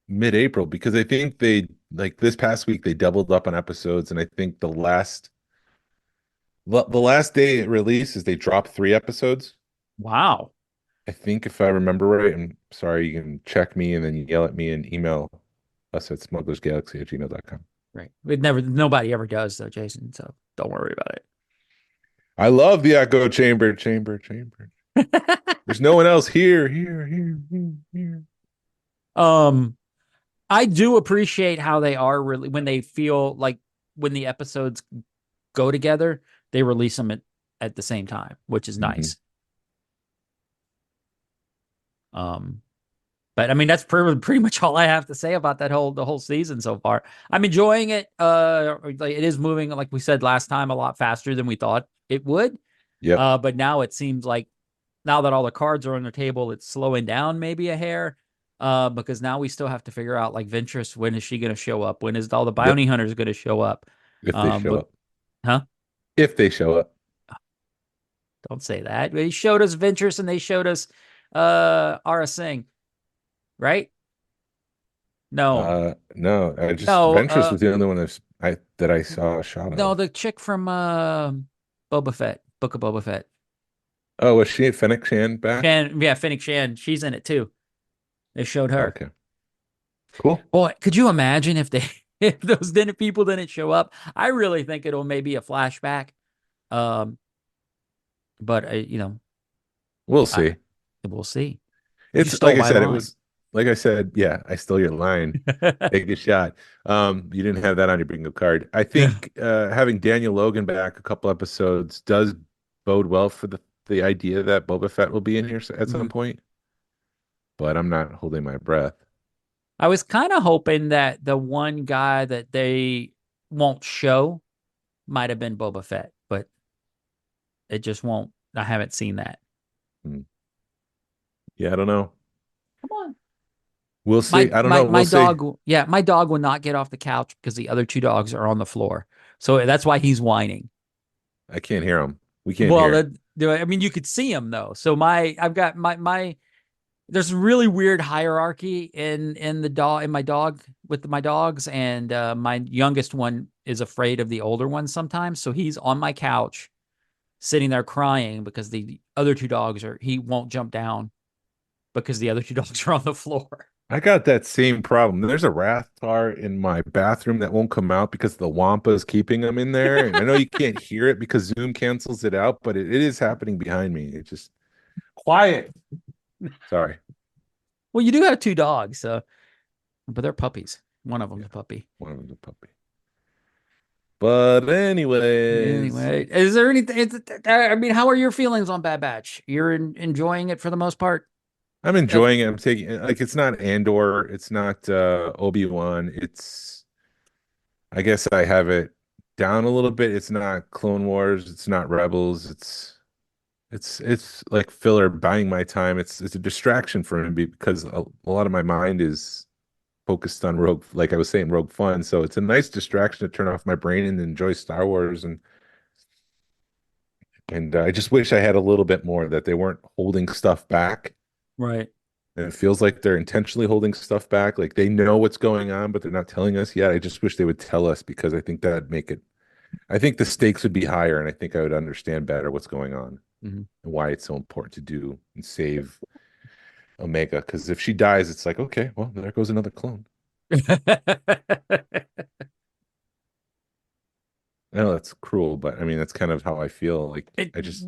mid-April because I think they like this past week they doubled up on episodes, and I think the last day it releases they dropped 3 episodes.
Wow.
I think if I remember right. I'm sorry, you can check me and then you yell at me and email us at smugglersgalaxy@gmail.com.
Right. Nobody ever does though, Jason. So don't worry about
I love the echo chamber.
it.
There's no one else here.
I do appreciate how they are really when they feel like when the episodes go together, they release them at the same time, which is nice. But I mean that's pretty much all I have to say about the whole season so far. I'm enjoying it. It is moving, like we said last time, a lot faster than we thought it would.
Yep.
But now it seems like now that all the cards are on the table, it's slowing down maybe a hair. Because now we still have to figure out like Ventress, when is she going to show up? When is all the bounty hunters going to show up?
If they show up.
Huh?
If they show up.
Don't say that. They showed us Ventress and they showed us Ara Singh, right? No.
No.
No,
Ventress was the only one that I saw a shot of.
No, the chick from Boba Fett, Book of Boba Fett.
Oh, was she Fennec Shan back?
Fennec Shan, she's in it too. They showed her.
Okay. Cool.
Boy, could you imagine if those people didn't show up? I really think it'll maybe a flashback. But
we'll see.
We'll see.
It's like I said, it was like I said, yeah, I stole your line. Take a shot. You didn't have that on your bingo card. I think having Daniel Logan back a couple episodes does bode well for the idea that Boba Fett will be in here at some point. But I'm not holding my breath.
I was kind of hoping that the one guy that they won't show might have been Boba Fett, but it just won't. I haven't seen that.
Hmm. Yeah, I don't know.
Come on.
We'll see. I don't know.
My
We'll see.
dog, yeah, my dog will not get off the couch because the other two dogs are on the floor. So that's why he's whining.
I can't hear him. We can't
Well,
hear.
I mean, you could see him though. So I've got my there's really weird hierarchy in the dog in my dog with my dogs, and my youngest one is afraid of the older one sometimes. So he's on my couch, sitting there crying because the other two dogs he won't jump down because the other two dogs are on the floor.
I got that same problem. There's a Rathar in my bathroom that won't come out because the Wampa is keeping them in there. And I know you can't hear it because Zoom cancels it out, but it is happening behind me. It's just quiet. Sorry.
Well, you do have two dogs, but they're puppies. One of them's a puppy.
One of them's a puppy. But anyways,
Anyway, is there anything? I mean, how are your feelings on Bad Batch? You're enjoying it for the most part?
I'm enjoying it. I'm taking like it's not Andor, it's not Obi-Wan. I guess I have it down a little bit. It's not Clone Wars, it's not Rebels. It's like filler buying my time. It's a distraction for me because a lot of my mind is focused on Rogue, like I was saying, Rogue Fun. So it's a nice distraction to turn off my brain and enjoy Star Wars. And I just wish I had a little bit more that they weren't holding stuff back.
Right.
And it feels like they're intentionally holding stuff back. Like they know what's going on, but they're not telling us yet. I just wish they would tell us because I think that'd make it. I think the stakes would be higher, and I think I would understand better what's going on and why it's so important to do and save Omega. Because if she dies, it's like, okay, well, there goes another clone. I know that's cruel, but I mean, that's kind of how I feel. Like I just,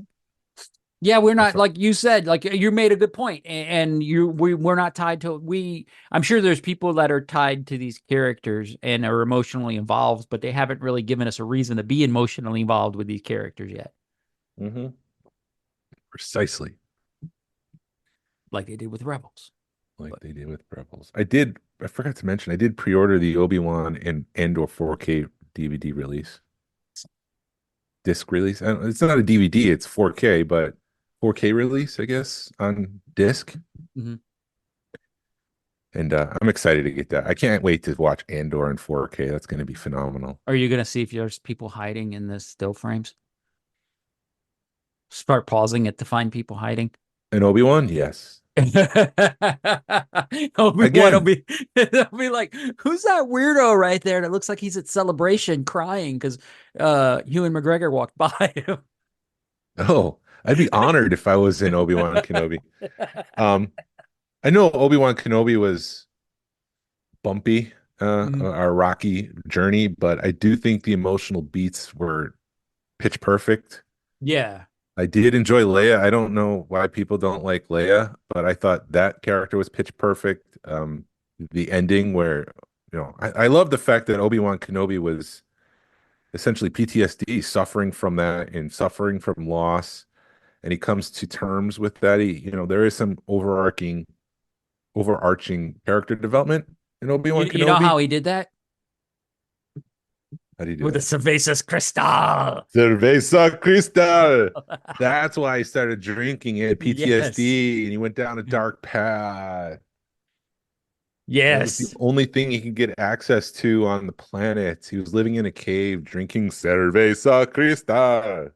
Yeah, we're not
that's
like you said. Like you made a good point, and we're not tied to I'm sure there's people that are tied to these characters and are emotionally involved, but they haven't really given us a reason to be emotionally involved with these characters yet,
Mhm. Precisely
like they did with Rebels.
like they did with Rebels. I forgot to mention, I did pre-order the Obi-Wan and Andor 4K DVD release, disc release. It's not a DVD, it's 4K, but 4K release, I guess, on disc.
Mhm.
And I'm excited to get that. I can't wait to watch Andor in 4K. That's going to be phenomenal.
Are you going to see if there's people hiding in the still frames? Start pausing it to find people hiding.
And Obi-Wan, yes.
Obi-Wan will
Again,
be, it'll be like, who's that weirdo right there that looks like he's at Celebration crying because Ewan McGregor walked by him?
oh, I'd be honored if I was in Obi-Wan Kenobi. I know Obi-Wan Kenobi was bumpy, a rocky journey, but I do think the emotional beats were pitch perfect.
Yeah.
I did enjoy Leia. I don't know why people don't like Leia, but I thought that character was pitch perfect. The ending where, I love the fact that Obi-Wan Kenobi was essentially PTSD, suffering from that and suffering from loss. And he comes to terms with that. There is some overarching character development in Obi-Wan
You know
Kenobi.
how he did that?
How do you do
With the
that?
Cerveza's Cristal.
Cerveza Cristal. That's why he started drinking it,
Yes.
PTSD, and he went down a dark path. That was the
Yes.
only thing he could get access to on the planet. He was living in a cave drinking Cerveza Cristal.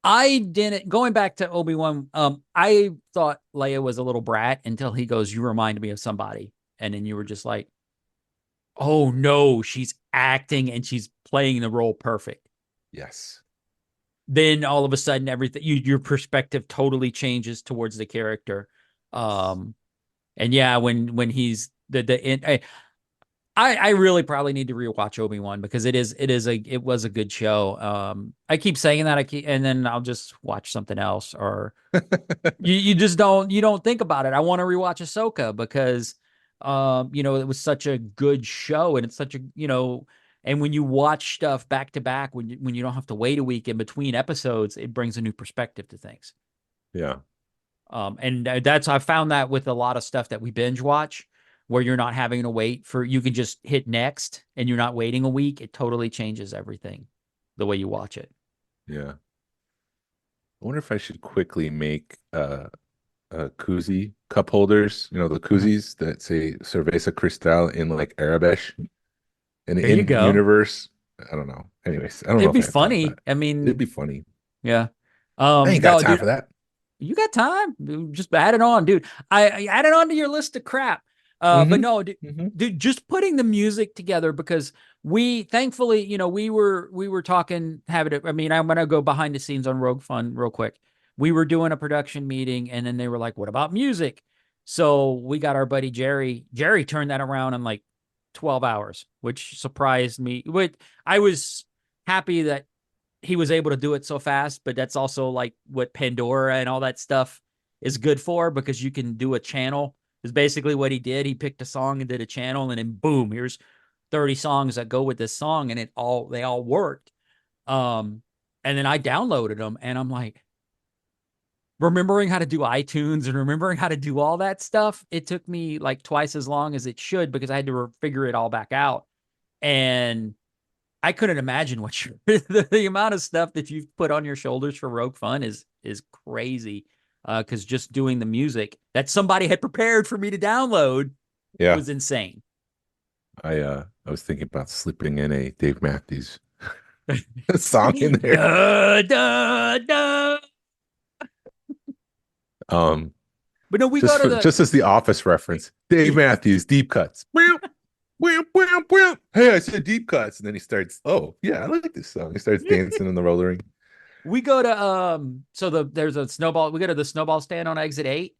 I didn't going back to Obi-Wan, I thought Leia was a little brat until he goes, "You remind me of somebody." And then you were just like, "Oh no, she's acting and she's playing the role perfect."
Yes.
Then all of a sudden everything your perspective totally changes towards the character. And yeah, when he's I really probably need to rewatch Obi-Wan because it was a good show. I keep saying that and then I'll just watch something else or you just don't think about it. I want to rewatch Ahsoka because it was such a good show and it's such a, and when you watch stuff back to back when you don't have to wait a week in between episodes, it brings a new perspective to things.
Yeah.
And I found that with a lot of stuff that we binge watch where you're not having to wait for, you can just hit next and you're not waiting a week. It totally changes everything, the way you watch it.
Yeah. I wonder if I should quickly make koozie cup holders, the koozies that say Cerveza Cristal in like Arabic and
There you
in
go.
universe. I don't know. Anyways, I don't know
It'd be
if I have time for
funny.
that.
I mean,
It'd be funny.
yeah.
I ain't got
No,
time
dude,
for that.
you got time. Dude, just add it on, dude. I add it on to your list of crap. But no, dude, just putting the music together, because we thankfully, we were talking, having it. I mean, I'm gonna go behind the scenes on Rogue Fun real quick. We were doing a production meeting, and then they were like, "What about music?" So we got our buddy Jerry. Jerry turned that around in like 12 hours, which surprised me. I was happy that he was able to do it so fast, but that's also like what Pandora and all that stuff is good for, because you can do a channel. Is basically what he did. He picked a song and did a channel, and then boom, here's 30 songs that go with this song, and they all worked. And then I downloaded them, and I'm like, remembering how to do iTunes and remembering how to do all that stuff, it took me like twice as long as it should, because I had to figure it all back out. And I couldn't imagine what the amount of stuff that you've put on your shoulders for Rogue Fun is crazy. Because just doing the music that somebody had prepared for me to download was insane.
I was thinking about slipping in a Dave Matthews song in there.
Da, da, da. But no, we
just as the Office reference, Dave Matthews, deep cuts. Hey, I said deep cuts, and then he starts. Oh yeah, I like this song. He starts dancing in the roller ring.
We go to there's a snowball. We go to the snowball stand on exit 8,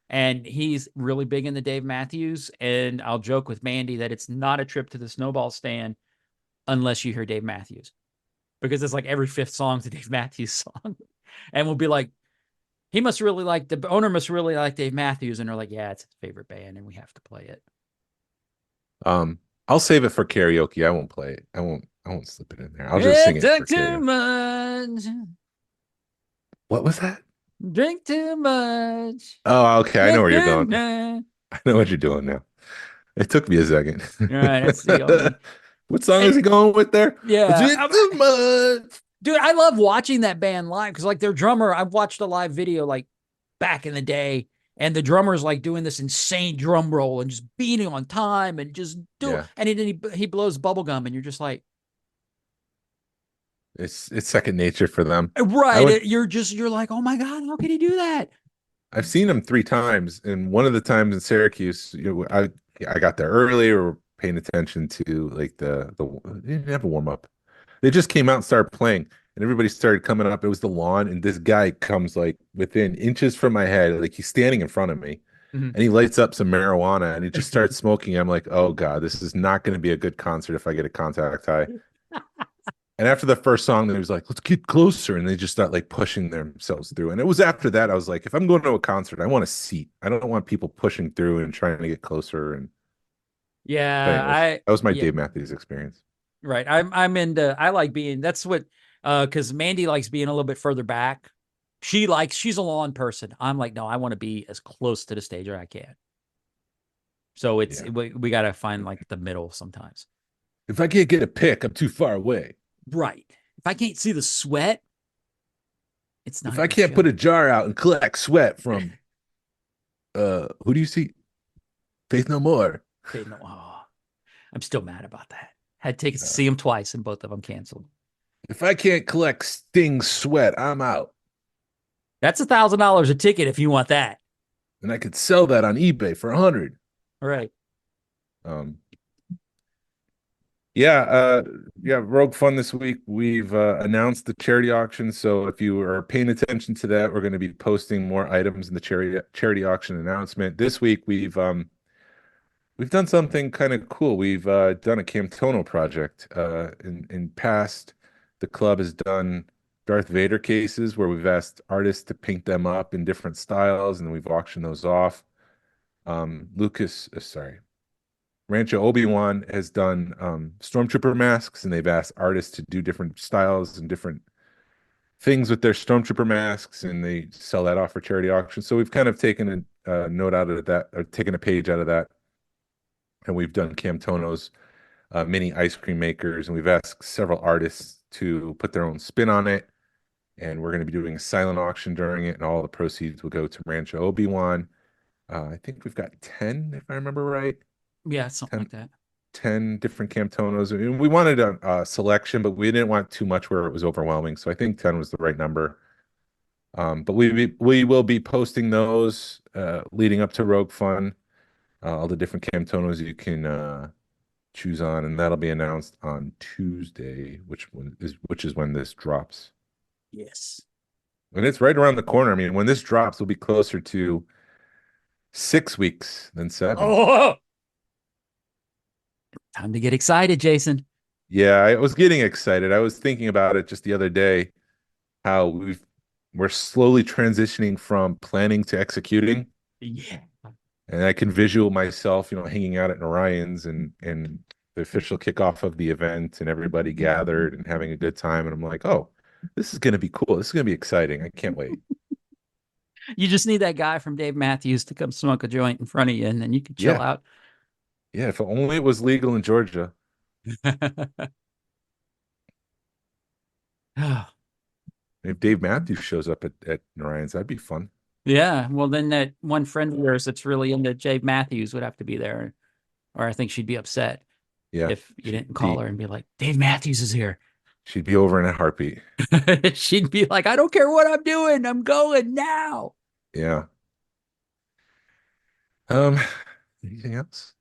and he's really big in the Dave Matthews. And I'll joke with Mandy that it's not a trip to the snowball stand unless you hear Dave Matthews, because it's like every fifth song's a Dave Matthews song, and we'll be like, the owner must really like Dave Matthews, and they're like, yeah, it's his favorite band, and we have to play it.
I'll save it for karaoke. I won't play it. I won't slip it in there. I'll just sing it for
too much.
What was that?
Drink too much.
Oh, okay. I know where you're going. I know what you're doing now. It took me a second.
All right, that's the only.
What song is he going with there?
Yeah.
Drink too much.
Dude, I love watching that band live, because like their drummer, I've watched a live video like back in the day, and the drummer's like doing this insane drum roll and just beating on time and just and then he blows bubble gum, and you're just like,
it's second nature for them.
Right. You're like, oh my God, how can he do that?
I've seen him 3 times, and one of the times in Syracuse, I got there early, or paying attention to like they didn't have a warm up. They just came out and started playing, and everybody started coming up. It was the lawn, and this guy comes like within inches from my head, like he's standing in front of me, and he lights up some marijuana, and he just starts smoking. I'm like, oh God, this is not going to be a good concert if I get a contact high. And after the first song, they was like, let's get closer, and they just start like pushing themselves through. And it was after that I was like, if I'm going to a concert, I want a seat. I don't want people pushing through and trying to get closer. And
yeah,
that was my Dave Matthews experience.
Right. I like being, that's what, because Mandy likes being a little bit further back. She's a lawn person. I'm like, no, I want to be as close to the stage as I can. So we got to find like the middle sometimes.
If I can't get a pick, I'm too far away.
Right. If I can't see the sweat, it's not.
If I can't put a jar out and collect sweat from, who do you see? Faith No More.
I'm still mad about that. Had tickets to see him twice, and both of them canceled.
If I can't collect Sting's sweat, I'm out.
That's $1,000 a ticket if you want that.
And I could sell that on eBay for $100.
Right.
Rogue Fun this week. We've announced the charity auction. So if you are paying attention to that, we're going to be posting more items in the charity auction announcement. This week we've done something kind of cool. We've done a Camtono project. In past, the club has done Darth Vader cases where we've asked artists to paint them up in different styles, and we've auctioned those off. Rancho Obi-Wan has done Stormtrooper masks, and they've asked artists to do different styles and different things with their Stormtrooper masks, and they sell that off for charity auction. So we've kind of taken a note out of that, or taken a page out of that. and we've done Camtono's mini ice cream makers, and we've asked several artists to put their own spin on it. And we're going to be doing a silent auction during it, and all the proceeds will go to Rancho Obi-Wan. I think we've got 10, if I remember right.
Yeah, something
10,
like that.
10 different Camtonos. I mean, we wanted a selection, but we didn't want too much where it was overwhelming. So I think 10 was the right number. But we will be posting those leading up to Rogue Fun, all the different Camtonos you can choose on, and that'll be announced on Tuesday, which is when this drops.
Yes.
And it's right around the corner. I mean, when this drops, we'll be closer to 6 weeks than 7.
Oh, time to get excited, Jason.
Yeah, I was getting excited. I was thinking about it just the other day, how we're slowly transitioning from planning to executing.
Yeah.
And I can visual myself, hanging out at Orion's and the official kickoff of the event and everybody gathered and having a good time. And I'm like, oh, this is going to be cool. This is going to be exciting. I can't wait.
You just need that guy from Dave Matthews to come smoke a joint in front of you, and then you can chill out.
Yeah, if only it was legal in Georgia. If Dave Matthews shows up at Orion's, that'd be fun.
Yeah, well, then that one friend of yours that's really into Dave Matthews would have to be there, or I think she'd be upset if you didn't call her and be like, Dave Matthews is here.
She'd be over in a heartbeat.
She'd be like, I don't care what I'm doing. I'm going now.
Yeah. Anything else?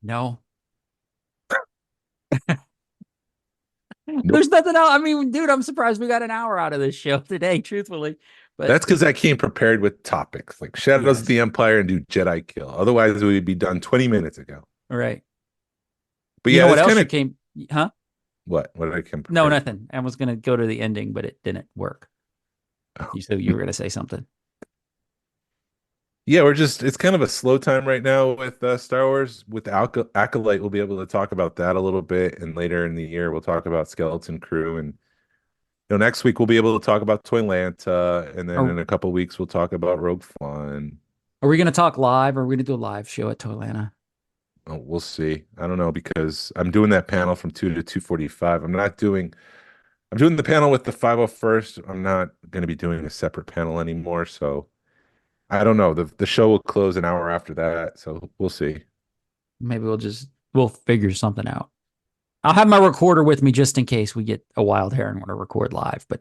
No. There's nothing else. I mean, dude, I'm surprised we got an hour out of this show today, truthfully. But
that's because I came prepared with topics like Shadows of the Empire and do Jedi Kill. Otherwise, we'd be done 20 minutes ago.
Right.
But
you
yeah,
know what else you came? Huh?
What did I come?
No, nothing. I was going to go to the ending, but it didn't work.
Oh.
You said you were going to say something.
Yeah, it's kind of a slow time right now with Star Wars. With Acolyte, we'll be able to talk about that a little bit, and later in the year, we'll talk about Skeleton Crew, and next week we'll be able to talk about Toylanta, and then in a couple of weeks we'll talk about Rogue Fun. Are
we going to talk live, or are we going to do a live show at Toylanta?
Oh, we'll see. I don't know, because I'm doing that panel from 2 to 2:45. I'm doing the panel with the 501st. I'm not going to be doing a separate panel anymore, so I don't know. The show will close an hour after that, so we'll see.
Maybe we'll figure something out. I'll have my recorder with me just in case we get a wild hair and want to record live. But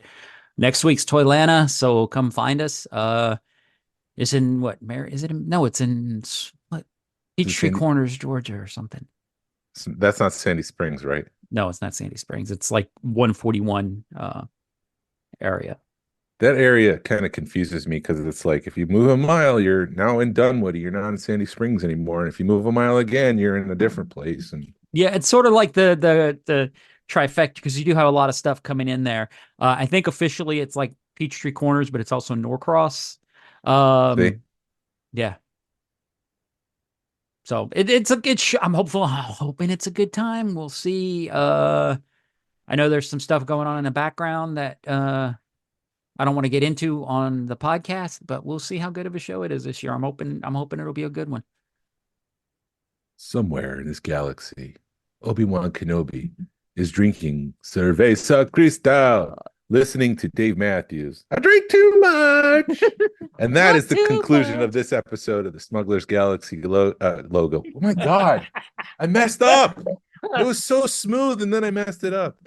next week's Toylanta, so come find us. It's in what? It's in what? Peachtree Corners, Georgia, or something.
That's not Sandy Springs, right?
No, it's not Sandy Springs. It's like 141 area.
That area kind of confuses me because it's like if you move a mile, you're now in Dunwoody. You're not in Sandy Springs anymore. And if you move a mile again, you're in a different place. And
yeah, it's sort of like the trifecta, because you do have a lot of stuff coming in there. I think officially it's like Peachtree Corners, but it's also Norcross. Yeah. So it's a good show. I'm hoping it's a good time. We'll see. I know there's some stuff going on in the background that I don't want to get into on the podcast, but we'll see how good of a show it is this year. I'm hoping it'll be a good one.
Somewhere in this galaxy, Obi-Wan Kenobi is drinking Cerveza Cristal, listening to Dave Matthews. I drink too much. And that is the conclusion of this episode of the Smugglers Galaxy logo. Oh my God. I messed up. It was so smooth, and then I messed it up.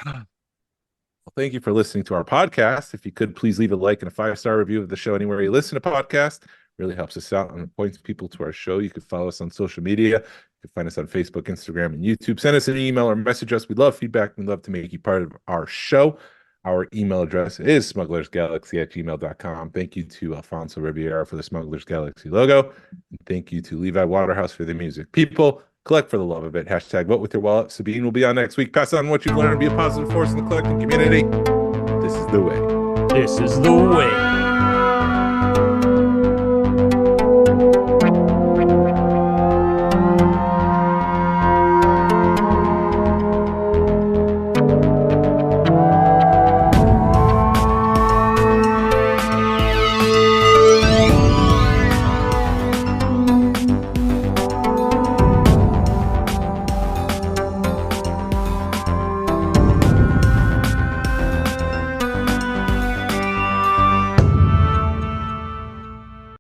Well, thank you for listening to our podcast. If you could, please leave a like and a 5-star review of the show anywhere you listen to podcasts. Really helps us out and points people to our show. You can follow us on social media. You can find us on Facebook, Instagram, and YouTube. Send us an email or message us. We love feedback. We'd love to make you part of our show. Our email address is smugglersgalaxy@gmail.com. Thank you to Alfonso Riviera for the Smugglers Galaxy logo. And thank you to Levi Waterhouse for the music. People, collect for the love of it. Hashtag vote with your wallet. Sabine will be on next week. Pass on what you've learned and be a positive force in the collecting community. This is the way.
This is the way.